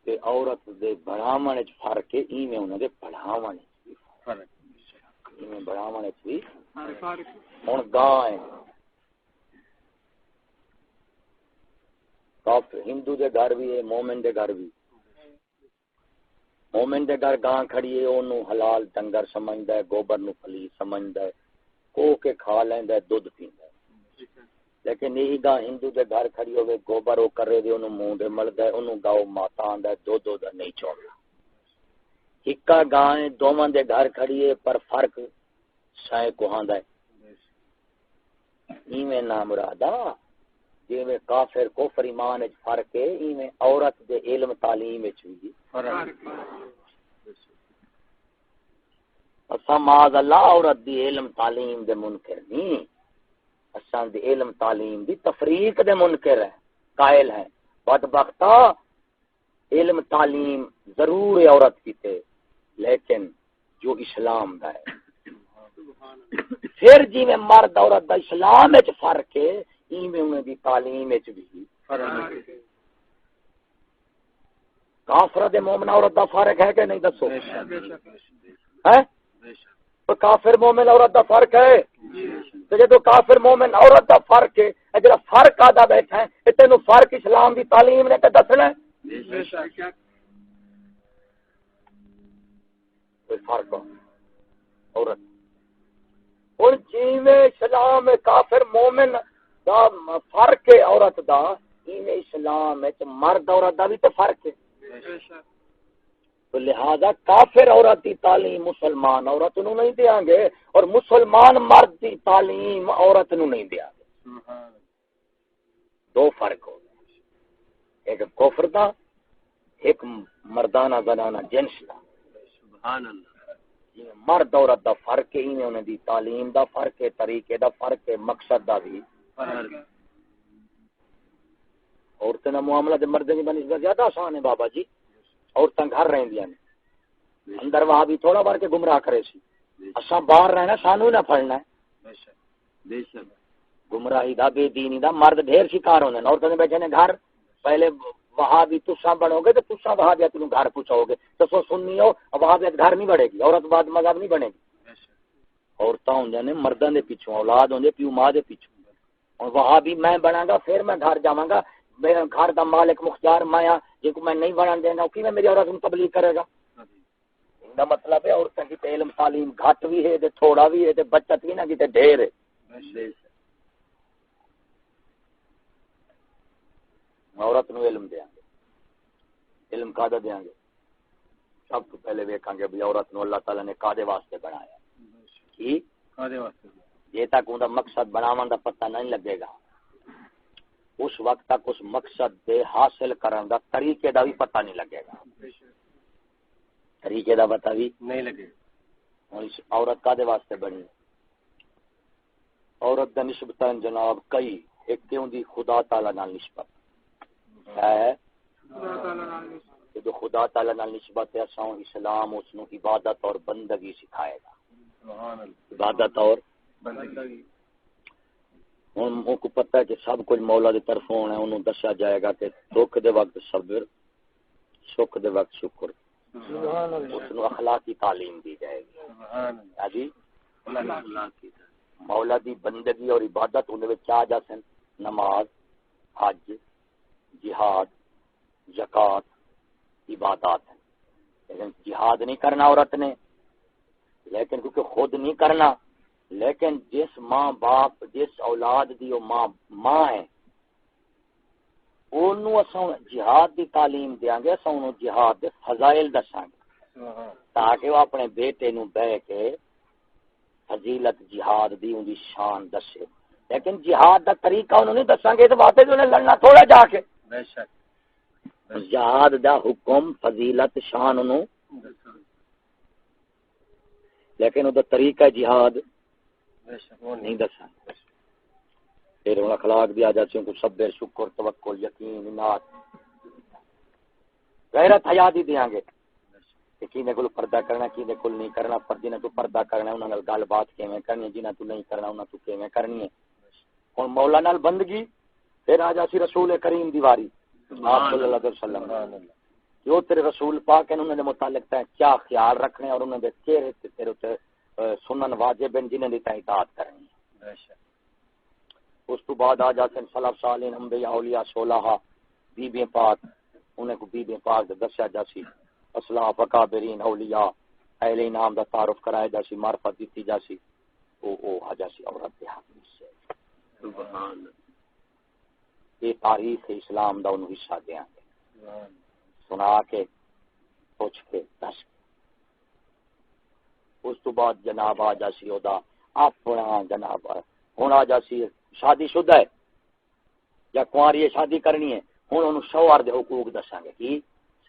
تے عورت دے بڑھاون وچ فرق ہے ایویں انہاں دے پڑھاون وچ بھی فرق ایویں بڑھاون وچ بھی فرق ہن گاں ہے کافر ہندو دے گھر بھی ہے مومن دے گھر بھی مومن دے گھر گاں کھڑی ہے اونوں حلال ڈنگر سمجھدا ہے گوبر نو پلیت سمجھدا ہے کو کے کھا لیندا ہے دودھ پیندا ہے لیکن یہی گاں ہندو دے گھر کھڑی ہوے گوبر او کرے دے اونوں منہ دے ملدا ہے اونوں گاؤ ماتا آندا ہے دودھ دا نہیں چوندا ہکا گاں دوواں دے گھر کھڑی ہے پر فرق سائے کو ہاندا ہے ایویں نا مرادا جویں کافر کفر ایمان وچ فرق ہے ایویں عورت دے علم تعلیم وچ بھی فرق اساں معاذ اللہ عورت دی علم تعلیم دے منکر نہیں اساں دی علم تعلیم دی تفریق دے منکر ہیں قائل ہیں بدبختہ علم تعلیم ضرور ہے عورت کی تے لیکن جو اسلام دا ہے پھر جی میں مرد عورت دا اسلام وچ فرق ہے ایویں انہاں دی تعلیم وچ بھی فرق ہے کافر دے مومن عورت دا فرق ہے کہ نہیں دسو ہے تو کافر مومن عورت دا فرق ہے تو جدو کافر مومن عورت دا فرق ہے اگر فرق آدھا بیٹھا ہے تینو فرق اسلام دی تعلیم نے تے دسنا ہے کوئی فرق عورت اور جیویں اسلام کافر مومن دا فرق ہے عورت دا ایویں اسلام وچ مرد عورت دا بھی تے فرق ہے تو لہذا کافر عورت کی تعلیم مسلمان عورت نو نہیں دیاں گے اور مسلمان مرد کی تعلیم عورت نو نہیں دیاں گے دو فرق ہو گئے ایک کفر دا ایک مردانہ زنانہ جنس دا سبحان اللہ مرد عورت دا فرق ہے انہیں انہیں دی تعلیم دا فرق ہے طریقے دا فرق ہے مقصد دا بھی فرق عورتیں نا معاملہ دے مردیں دی بنسبت زیادہ آسان ہے بابا جی عورتیں گھر رہندیاں نے اندر وہاں بھی تھوڑا بار کے گمراہ کرے سی اساں باہر رہنا سانو نہ پھڑنا ہے بے شک گمراہی دا بے دینی دا مرد ڈھیر شکار ہوندے نے عورتیں بیٹھے نے گھر پہلے وہاں بھی تساں بنو گے تو تساں وہاں بھی تینوں گھر پوچھو گے تو سو سننی ہو وہاں بھی گھر نہیں بڑھے گی عورت بعد مذہب نہیں بنے گی عورتاں ہوندے نے مرداں دے پیچھے اولاد ہوندے پیو ماں دے پیچھے اور وہاں بھی میں بنا گا پھر میں گھر جاواں گا میرا گھر دا مالک مختار میں جن کو میں نہیں بنان دینا کہ میں میری عورت کو تبلیغ کرے گا دا مطلب ہے عورتوں کی علم تعلیم گھٹ بھی ہے تے تھوڑا بھی ہے تے بچت بھی نہ کیتے ڈھیر ہے عورت نو علم دیاں گے علم کادا دیاں گے سب تو پہلے ویکھاں گے بھی عورت نو اللہ تعالی نے کادے واسطے بنایا کی کادے واسطے جے تک اوندا مقصد بناون دا پتہ نہیں لگے گا اس وقت تک اس مقصد دے حاصل کرن دا طریقے دا بھی پتہ نہیں لگے گا طریقے دا پتہ بھی نہیں لگے گا عورت کادے واسطے بنی عورت دا نسبتاً جناب کئی ایک تے ہوندی خدا تعالی نال نسبت ہے جو خدا تعالی نال نسبت ہے اساں اسلام اس نو عبادت اور بندگی سکھائے گا عبادت اور ان کو پتہ ہے کہ سب کچھ مولا دی طرف ہونا ہے، انہوں دسیا جائے گا کہ دکھ دے وقت صبر، سکھ دے وقت شکر، اس نو اخلاقی تعلیم دی جائے گی۔ جی مولا دی بندگی اور عبادت ان وچ کیا جا سن؟ نماز، حج، جہاد، زکات، عبادات ہیں۔ لیکن جہاد نہیں کرنا عورت نے، لیکن کیونکہ خود نہیں کرنا، لیکن جس ماں باپ جس اولاد دی وہ ماں ہے اونوں اساں جہاد دی تعلیم دیاں گے، اساں انہوں جہاد دے فضائل دساں گے تاکہ وہ اپنے بیٹے نو بہ کے فضیلت جہاد دی ان دی شان دسے۔ لیکن جہاد دا طریقہ انہوں نہیں دساں گے تو واپس انہیں لڑنا تھوڑا جا کے۔ بے شک جہاد دا حکم فضیلت شان انہوں لیکن وہ دا طریقہ جہاد نہیں دساں گے۔ پھر ان اخلاق دیا جاتے ہیں کو صبر، شکر، توکل، یقین، انات، غیرت، حیا دی دیاں گے کہ کینے کول پردہ کرنا، کینے کول نہیں کرنا، پر جنہاں تو پردہ کرنا انہاں نال گل بات کیویں کرنی ہے، جنہاں تو نہیں کرنا انہاں تو کیویں کرنی ہے۔ ہن مولا نال بندگی، پھر آ جاسی رسول کریم دی واری آپ صلی اللہ علیہ وسلم جو تیرے رسول پاک ہیں انہوں نے متعلق تے کیا خیال رکھنے اور انہوں نے چہرے تے تیرے تے سنن واجب ہیں جنہیں دی اطاعت کرنی ہے۔ اس تو بعد آ جاتے ہیں سلف صالحین، انبیاء، اولیاء، صلحاء، بیبیاں پاک، انہیں کو بیبیاں پاک دسیا جاسی، اسلاف، اکابرین، اولیاء، اہل انعام دا تعارف کرایا جاسی، معرفت دیتی جاسی، او آ جاسی عورت دے حق سے۔ سبحان یہ تاریخ اسلام دا انہوں حصہ دیاں گے، سنا کے پوچھ کے دس کے۔ اس تو بعد جناب آ جاسی او دا اپنا جناب ہن آ جاسی شادی شدہ ہے یا کنواری شادی کرنی ہے، ہن انہوں شوہر دے حقوق دساں گے کی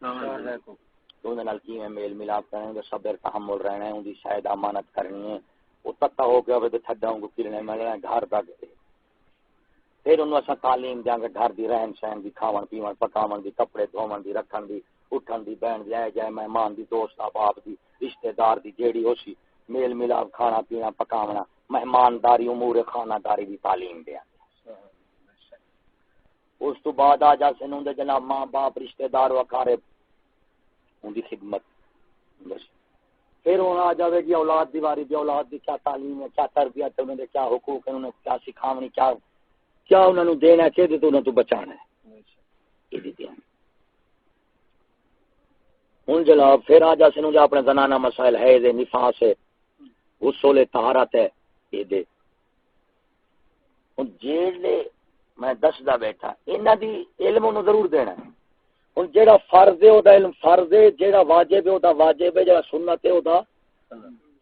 انہاں نال کیویں میل ملاپ کریں گے، صبر تحمل رہنا ہے، ان دی شاید امانت کرنی ہے، وہ تتا ہو کے ہوے تے چھڈاں کو پھرنے ملنا گھر دا۔ پھر انہوں اساں تعلیم دیاں گے گھر دی رہن سہن دی، کھاون پیون پکاون دی، کپڑے دھوون دی، رکھن دی، اٹھن دی، بہن دی، آئے جائے مہمان دی، دوست احباب دی، رشتہ دار دی، جیڑی ہو سی میل ملاپ، کھانا پینا پکاونا، مہمانداری، امور خانہ داری دی تعلیم دیاں گے۔ اس تو بعد آ جا سن دے جناب ماں باپ، رشتہ دار و اقارب ان دی خدمت بس۔ پھر ہونا آ جاوے گی اولاد دی واری دی، اولاد دی کیا تعلیم ہے، کیا تربیت ہے، انہوں نے کیا حقوق ہیں، انہوں نے کیا سکھاونی، کیا انہوں نے دینا ہے، کہ تو انہوں تو بچانا ہے۔ یہ دی دیاں ہن جناب پھر آ جا سن جو اپنے زنانہ مسائل ہے دے، نفاس ہے، غسل طہارت ہے، یہ دے ہن جیڑے میں دسدا بیٹھا انہاں دی علم انہوں ضرور دینا ہے۔ ہن جیڑا فرض ہے او دا علم فرض ہے، جیڑا واجب ہے او دا واجب ہے، جیڑا سنت ہے او دا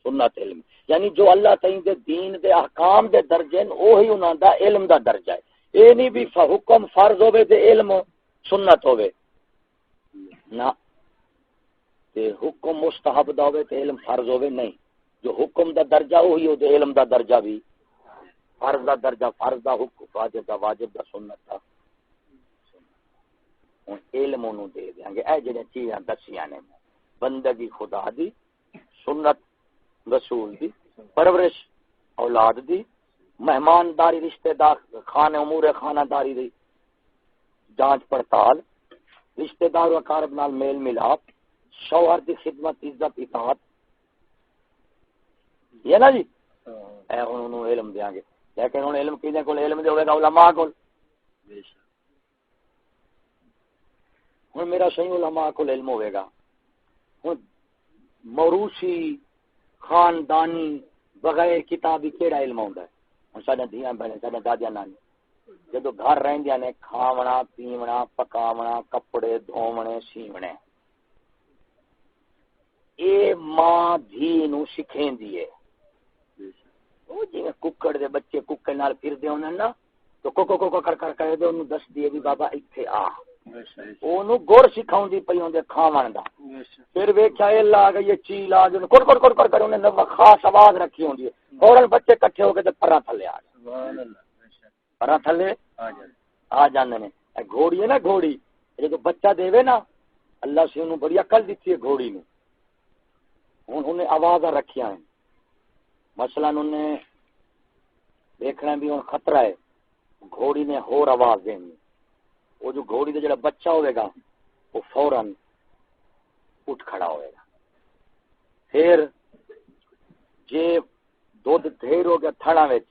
سنت علم، یعنی جو اللہ تعالی دے دین دے احکام دے درجے ہیں وہی انہاں دا علم دا درجہ ہے۔ اے نہیں بھی حکم فرض ہوے تے علم سنت ہوے نہ، تے حکم مستحب دا ہوے تے علم فرض ہوے نہیں، جو حکم دا درجہ وہی ہو تے علم دا درجہ بھی، فرض دا درجہ فرض دا، حکم واجب دا سنت دا۔ ہن علم انہوں دے دیاں گے اے جڑے چیزاں دسیاں نے، بندگی خدا دی، سنت رسول دی، پرورش اولاد دی، مہمانداری، رشتہ دار، خانے امور خانہ داری دی جانچ پڑتال، رشتہ دار و اقارب نال میل ملاپ، شوہر دی خدمت، عزت، اطاعت، یہ نا جی اے انہوں علم دیاں گے۔ لیکن ہن علم کینے کول علم دے ہوے گا؟ علماء کول۔ ہن میرا صحیح علماء کول علم ہوے گا، ہن موروثی خاندانی بغیر کتابی کیڑا علم ہوندا ہے؟ ہن ساڈے دھیاں بہن، ساڈے دادیاں نانی جدو گھر رہندیاں نے کھاونا پیونا پکاونا کپڑے دھوونے سیونے، اے ماں دھی نو سکھیندی ہے۔ او جی ککڑ دے بچے ککڑ نال پھردے ہوندے نا تو کو کر کر دے اونوں دس دی بھی بابا ایتھے آ، اونوں گڑ سکھاوندی پئی ہوندے کھاون دا۔ پھر ویکھیا اے لا گئی چیل آ گئی کڑ کر انہیں خاص آواز رکھی ہوندی ہے، فوراً بچے کٹھے ہو کے تے پراں تھلے آ گئے، پراں تھلے آ جاندے نے۔ اے گھوڑی ہے نا، گھوڑی جدوں بچہ دے نا اللہ سے انہوں بڑی عقل دتی ہے گھوڑی نو، ہن انہیں آوازاں رکھیاں ہیں، مثلا انہیں دیکھنا بھی ہوں خطرہ ہے، گھوڑی نے ہور آواز دینی، وہ جو گھوڑی کا جڑا بچہ ہوئے گا وہ فوراً اٹھ کھڑا ہوئے گا، پھر جے دودھ ڈھیر ہو گیا تھڑا وچ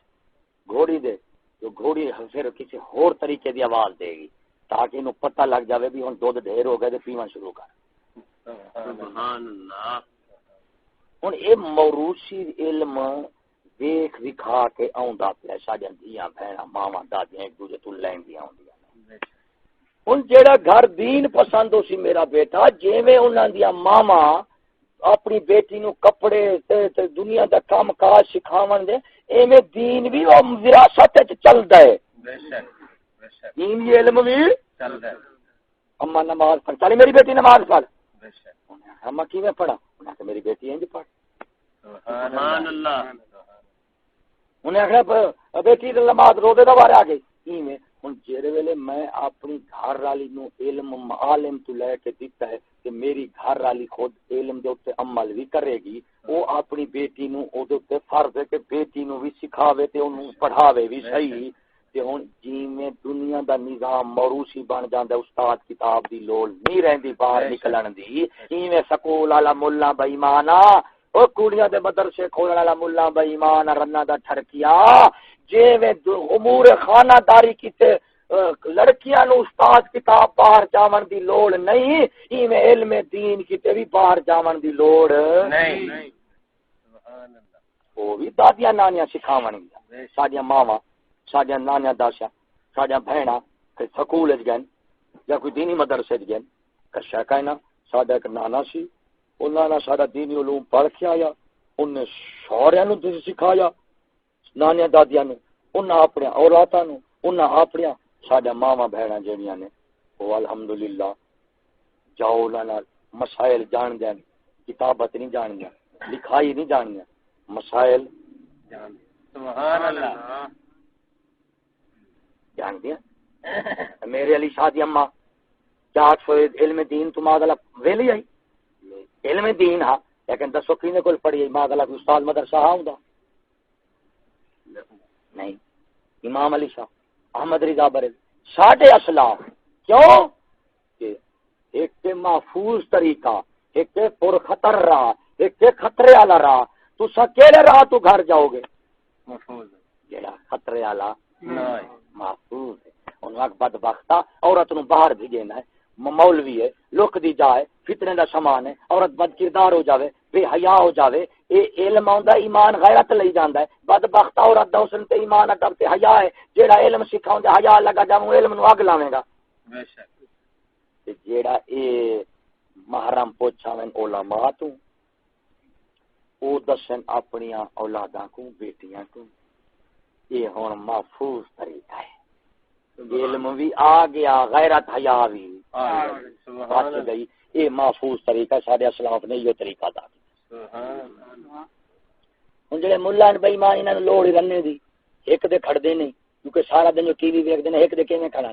گھوڑی دے تو گھوڑی پھر کسی ہور طریقے دی آواز دے گی تاکہ انہوں پتہ لگ جاوے بھی ہن دودھ ڈھیر ہو گیا تے پینا شروع کر۔ سبحان اللہ۔ ہن اے موروثی علم دیکھ دکھا کے آوندا پیا، ساڈیاں دھیاں بہناں ماواں دادیاں ایک دوسرے تو لیندیاں ہوندیاں۔ ہن جیڑا گھر دین پسند ہو سی میرا بیٹا، جویں انہاں دیاں ماواں اپنی بیٹی نو کپڑے تے دنیا دا کام کاج سکھاون دے، ایویں دین بھی او وراثت وچ چلدا ہے۔ بے شک بے شک دین یہ علم بھی چل رہا ہے۔ اما نماز پڑھ، چلے میری بیٹی نماز پڑھ، بے شک اما کیویں پڑھا؟ انہاں کہ میری بیٹی انج پڑھ۔ سبحان اللہ۔ انہیں آخر بیٹی نماز روزے دا بارے آ گئی ایویں۔ ہن جڑے ویلے میں اپنی گھر والی نو علم عالم تو لے کے دیتا ہے کہ میری گھر والی خود علم دے اوپر عمل بھی کرے گی، وہ اپنی بیٹی نو او دے اوپر فرض ہے کہ بیٹی نو بھی سکھاوے تے اونوں پڑھاوے بھی صحیح۔ تے ہن جویں دنیا دا نظام موروثی بن جاندا، استاد کتاب دی لوڑ نہیں رہندی باہر نکلن دی، ایویں سکول والا ملہ بے ایمانا او کڑیاں دے مدرسے کھولن والا ملہ بے ایمان رنا دا ٹھڑکیا، جویں امور خانہ داری کیتے لڑکیاں نو استاد کتاب باہر جاون دی لوڑ نہیں، ایویں علم دین کیتے بھی باہر جاون دی لوڑ نہیں۔ سبحان اللہ۔ وہ بھی دادیاں نانیاں سکھاون گیا، ساڈیاں ماواں ساڈیاں نانیاں داسیاں ساڈیاں بہناں سکول وچ گئے یا کوئی دینی مدرسے وچ گئے، کشا کہنا ساڈا ایک نانا سی، انہاں نے سارا دینی علوم پڑھ کے آیا، انہیں سارے نو سکھایا، نانیاں دادیاں نے انہاں اپنے اولاداں نو، انہاں اپنے ساڈا ماواں بہناں جڑیاں نے وہ الحمدللہ جاؤ انہاں مسائل جان دین، کتابت نہیں جانیاں، لکھائی نہیں جانیاں، مسائل سبحان اللہ۔ جان دیا۔ میرے علی شاہ دی اماں کیا علم دین تو ماں ویلی آئی، علم دین ہاں لیکن دسو کینے کول پڑھی ماں گلا کوئی استاد مدرسہ ہاں ہوندا نہیں۔ امام علی شاہ، احمد رضا بریلوی، ساڈے اسلاف کیوں کہ ایک تے محفوظ طریقہ، ایک تے پر خطر راہ، ایک تے خطرے والا راہ، تسا کیڑے راہ تو گھر جاؤ گے؟ محفوظ جڑا خطرے والا نہیں محفوظ ہے۔ انہاں بدبختہ عورت نو باہر بھیجنا ہے، مولوی ہے، لک دی جائے، فتنے دا سامان ہے، عورت بد کردار ہو جاوے، بے حیا ہو جاوے، اے علم آندا ایمان غیرت لئی جاندا ہے۔ بدبختہ عورت دا حسن تے ایمان ادب تے حیا ہے، جیڑا علم سکھاوندا حیا لگا جاویں علم نو اگ لاویں گا۔ بے شک۔ تے جیڑا اے محرم پوچھاویں علماء تو او دسن اپنی اولاداں کو بیٹیاں کو، یہ ہن محفوظ طریقہ ہے، علم بھی آ گیا، غیرت حیا بھی بچ گئی، یہ محفوظ طریقہ سارے اسلاف نے یہ طریقہ دا۔ ہن جڑے ملہ بے ایمان انہاں نوں لوڑ ہی رہنے دی، ایک دے کھڑدے نہیں کیونکہ سارا دن جو ٹی وی ویکھدے نے، ایک دے کیویں کھڑا؟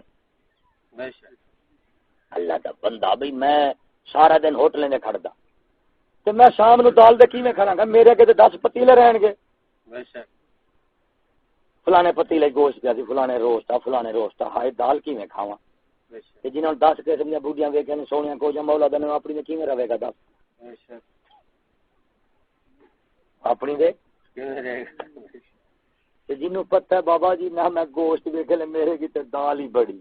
بے شک۔ اللہ دا بندہ بھئی میں سارا دن ہوٹلیں دے کھڑدا تے میں شام نو دال دے کیویں کھڑاں گا؟ میرے کے تے 10 پتیلے رہن گے، بے شک۔ فلانے پتیلے گوشت پیا سی، فلانے روسٹ ہائے دال کیویں کھاواں؟ بے شک۔ تے جنہاں 10 قسم دیاں بوڈیاں ویکھن سونیاں کو جا مولا دن اپنی نے کیویں رہے گا؟ دس بے شک۔ اپنی دے کیوں رہے گا؟ تے جنوں پتہ ہے بابا جی نہ میں گوشت ویکھ لے میرے کی تے دال ہی بڑی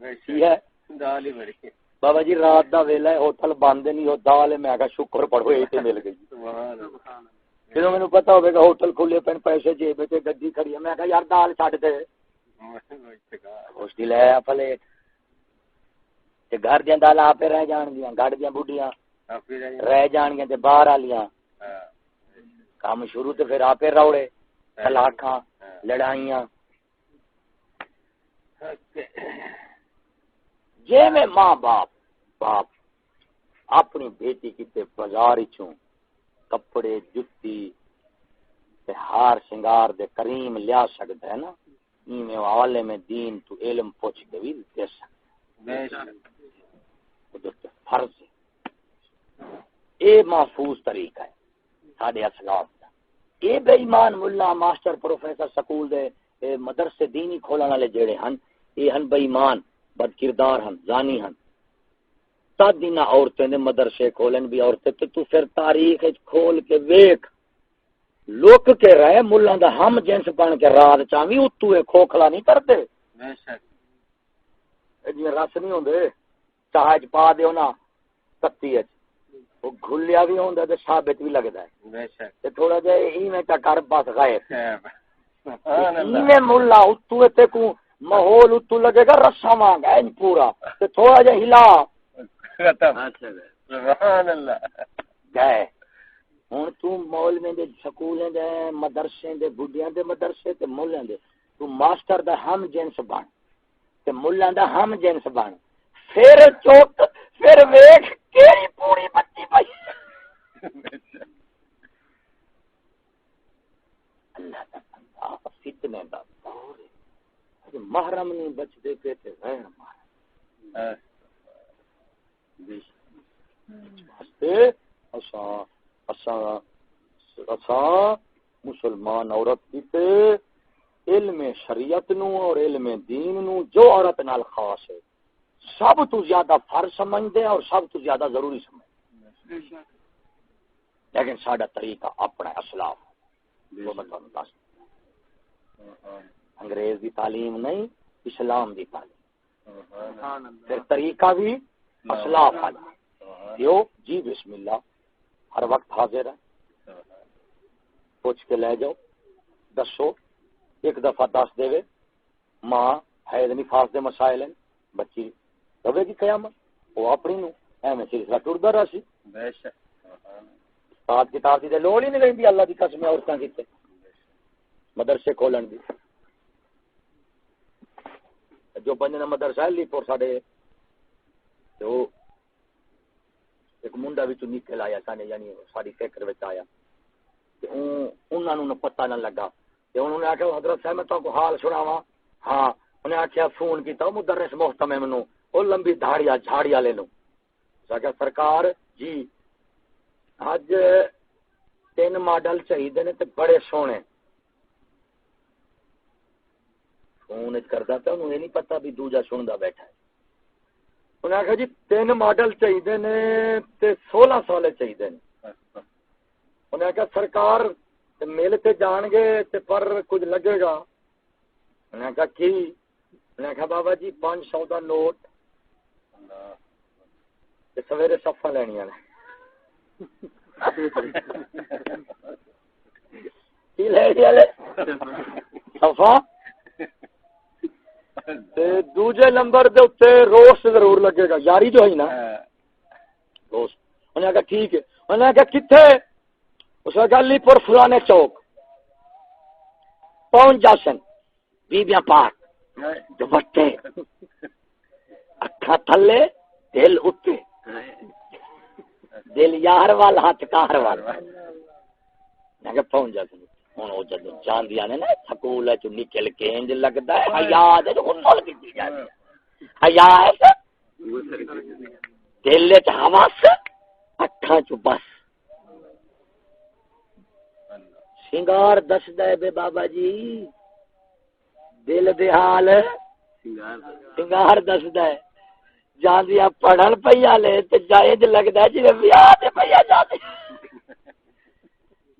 بے کی ہے شک۔ دال ہی بڑی ہے۔ بابا جی رات دا ویلا ہے ہوٹل بند نہیں ہو دال ہے، میں کہا شکر پڑھو یہ تے مل گئی۔ سبحان اللہ۔ جدوں مینوں پتہ ہوے گا ہوٹل کھلے پن پیسے جیب تے گڈی کھڑی ہے، میں کہا یار دال چھڈ دے، اس دی لے پلیٹ تے گھر دیاں دالاں آپے رہ جان گیاں، گھر دیاں بوڈیاں رہ جان گیاں تے باہر والیاں کام شروع تے پھر آپے روڑے، طلاقاں، لڑائیاں۔ جے میں ماں باپ اپنی بیٹی کیتے بازار چوں کپڑے جُتی تے ہار سنگار دے کریم لیا سکدا ہے نا، ایویں عالم دین تو علم پوچھ کے بھی دے سکدا ہے، فرض ہے۔ اے محفوظ طریقہ ہے ساڈے اسلاف دا۔ اے بے ایمان ملا ماسٹر پروفیسر سکول دے اے مدرسے دینی کھولن والے جڑے ہن یہ ہن بے ایمان بد کردار ہن زانی ہن تد انہاں عورتیں نے مدرسے کھولن بھی عورتیں تو پھر تاریخ کھول کے ویکھ لوک کے رہے ملہ دا ہم جنس بن کے رات چاوی اتو ہے کھوکھلا نہیں کرتے بے شک جی رس نہیں ہوندے چاہ پا دیو نا کتی وہ گھلیا بھی ہوندا تے ثابت بھی لگدا ہے بے شک تے تھوڑا جے ایویں تا کر بس غائب سبحان اللہ ایویں ملہ اتو تے کو ماحول اتو لگے گا رسا مانگ ہے پورا تے تھوڑا جے ہلا ختم سبحان اللہ گئے ہن تو مولوی دے سکولیں دے مدرسے دے بڈیاں دے مدرسے تے مولیں دے تو ماسٹر دا ہم جنس بن تے ملہ دا ہم جنس بن پھر چوک پھر ویکھ کیڑی پوری بچی پئی اللہ دا بندہ فتنے دا دور ہے محرم نہیں بچدے پے تے غیر محرم واسطے اساں مسلمان عورت کی تے علم شریعت نو اور علم دین نو جو عورت نال خاص ہے سب تو زیادہ فرض سمجھدے اور سب تو زیادہ ضروری سمجھدے لیکن ساڈا طریقہ اپنا اسلاف وہ میں تانوں دس انگریز دی تعلیم نہیں اسلام دی تعلیم پھر طریقہ بھی اسلاف والا یو جی بسم اللہ ہر وقت حاضر ہے پوچھ کے لے جاؤ دسو ایک دفعہ دس دے ماں حید نفاس دے مسائل ہیں بچی رہے گی قیامت وہ اپنی نو ایویں سلسلہ ٹردا رہا سی بے شک استاد کتاب دی لوڑ ہی نہیں رہندی اللہ دی قسم عورتاں کیتے مدرسے کھولن دی جو بندے مدرسہ لی پور ساڈے تو ایک منڈا وچ نکل آیا سانے یعنی ساری فکر وچ آیا تے انہاں نوں پتہ نہ لگا تے انہوں نے آکھیا حضرت صاحب میں تو کو حال سناواں ہاں انہیں آکھیا فون کیتا مدرس محتمم نو او لمبی دھاڑیاں جھاڑی والے نو کہ سرکار جی اج 3 ماڈل چاہیے نے تے بڑے سونے فون کردا تے انہوں نہیں پتہ بھی دوجا سندا بیٹھا ہے انہیں آخیا جی 3 ماڈل چاہیے نے تے 16 سال چاہیے نے انہیں آخیا سرکار مل تے جان گے تے پر کچھ لگے گا انہیں آخیا کی انہیں آخیا بابا جی 500 دا نوٹ تے سویرے صفا لینیاں نے کی لینی والے صفا دوجے نمبر دے اوتے روسٹ ضرور لگے گا یاری جو ہے نا روسٹ انہیں کہا ٹھیک ہے انہیں کہا کتنے اس نے کہا علی پور فلانے چوک پہنچ جاسن بیبیاں پاک دوپٹے اکھا تھلے دل اتے دل یار وال ہاتھ کار وال میں کہ پہنچ جاسن ہوں وہ جب جاندیاں نے نا سکول چ نکل کے انج لگتا ہے حیا دے جو نول کیتی جاندی ہے حیا ہے دل چ حواس اکھاں چ بس سنگار دسدا ہے بے بابا جی دل دے حال سنگار دسدا ہے جاندیاں پڑھن پیا لے تے جائز لگدا ہے جے ویاہ تے پیا جاندی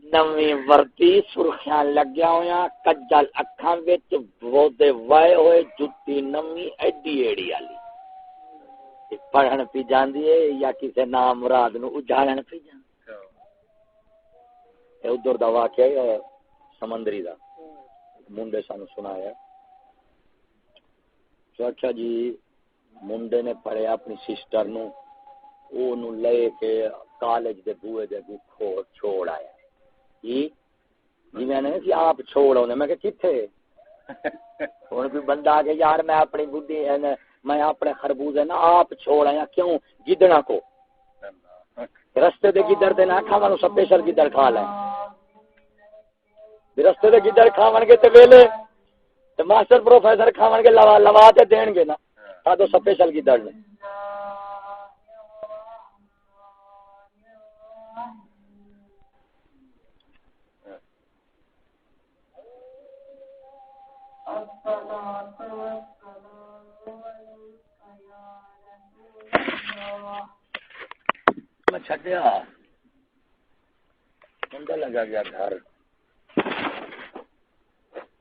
نویں ورتی سرخیاں لگیا ہویا کجل اکھاں وچ وودے وائے ہوئے جُتی نویں ایڈی ایڑی والی پڑھن پی جاندی ہے یا کسے نام مراد نو اجاڑن پی جاندی اے ادھر دا واقعہ ہے سمندری دا منڈے سانو سنایا چاچا جی منڈے نے پڑھیا اپنی سسٹر نو او نو لے کے کالج دے بوئے دے کو چھوڑ آیا جی میں نے کہ آپ چھوڑ آؤں میں کہ کتنے ہوں کوئی بندہ آ گیا یار میں اپنی بڈھی میں اپنے خربوزے نا آپ چھوڑ آیا کیوں گدڑا کو رستے دے گدڑ دے نہ کھاوا نو سپیشل گدڑ کھا لیں رستے دے گدڑ کھاون گے تے ویلے تے ماسٹر پروفیسر کھاون گے لوا تے دین گے نا تا تو سپیشل گدڑ نے میں چھڈیا منڈا لگا گیا گھر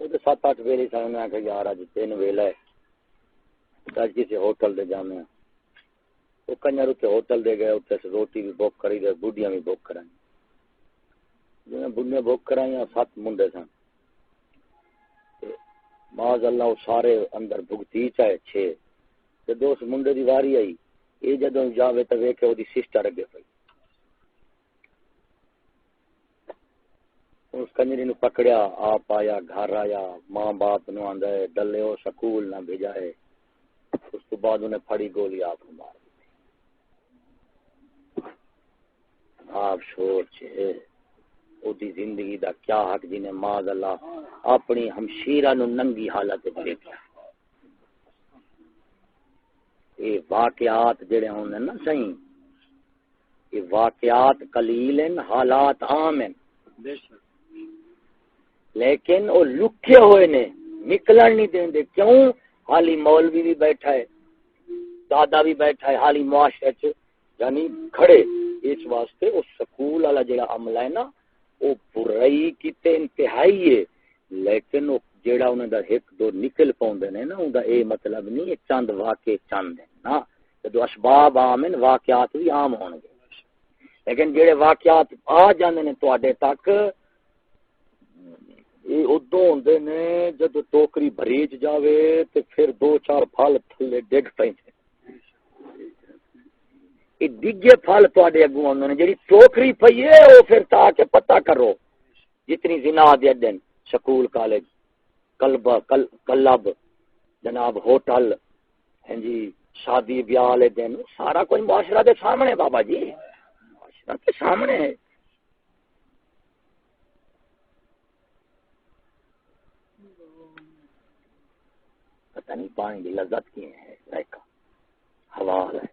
وہ 7-8 ویلے سن میں کہ یار اج 3 ویلا ہے اج کسی ہوٹل دے جانے وہ کنجر اتنے ہوٹل دے گئے اتنے روٹی بھی بک کری گئے بڈیاں بھی بک کرائیں جی بڈیاں بک کرائیں 7 منڈے سن معاذ اللہ وہ سارے اندر بھگتی چاہے 6 تے 2 منڈے دی واری آئی یہ جدوں جاوے تے ویکھے اودی سسٹر اگے پئی اس کنجری نو پکڑیا آپ آیا گھر آیا ماں باپ نو آندا ہے ڈلے او سکول نہ بھیجا ہے اس تو بعد انہیں پھڑی گولی آپ کو مار دی آپ سوچ اودی زندگی دا کیا حق جی نے معاذ اللہ اپنی ہمشیرہ نو ننگی حالت دیکھا یہ واقعات جڑے ہوندے نا صحیح یہ واقعات قلیل ہیں حالات عام ہیں لیکن وہ لکھے ہوئے نے نکلن نہیں دیں دے کیوں حالی مولوی بھی بیٹھا ہے دادا بھی بیٹھا ہے حالی معاشرے چ یعنی کھڑے اس واسطے اس سکول والا جڑا عملہ ہے نا وہ برائی کیتے انتہائی ہے لیکن وہ جڑا انہاں دا ایک دو نکل پوندے نے نا اوندا اے مطلب نہیں ہے چند واقع چند ہیں نا جو اسباب عام ہیں واقعات بھی عام ہون گے لیکن جڑے واقعات آ جاندے نے تواڈے تک یہ ادو ہوندے نے جب ٹوکری بھریج جاوے تے پھر 2-4 پھل تھلے ڈگ پیندے یہ ڈگے پھل تواڈے اگوں ہوندے نے جڑی ٹوکری پئی ہے او پھر تاکہ پتہ کرو جتنی زنا دے دن سکول کالج کلب جناب ہوٹل ہیں جی شادی بیاہ والے دن سارا کوئی معاشرہ دے سامنے بابا جی معاشرہ کے سامنے ہے پتہ نہیں پانی کی لذت کی ہے ذائقہ ہوا ہے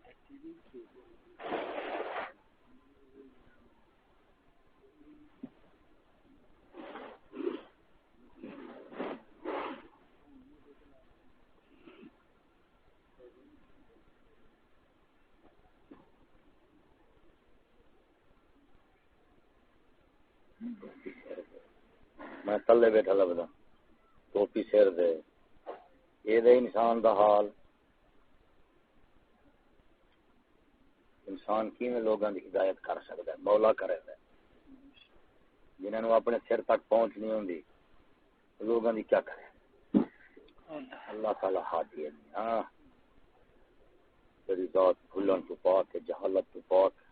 میں تلے بیٹھا لگدا ٹوپی سر دے یہ دے انسان دا حال انسان کیویں لوگاں دی ہدایت کر سکدا ہے مولا کرے گا جنہاں نو اپنے سر تک پہنچ نہیں ہوندی لوگاں دی کیا کرے اللہ تعالی ہادی ہے ہاں تیری ذات بھولن تو پاک ہے جہالت تو پاک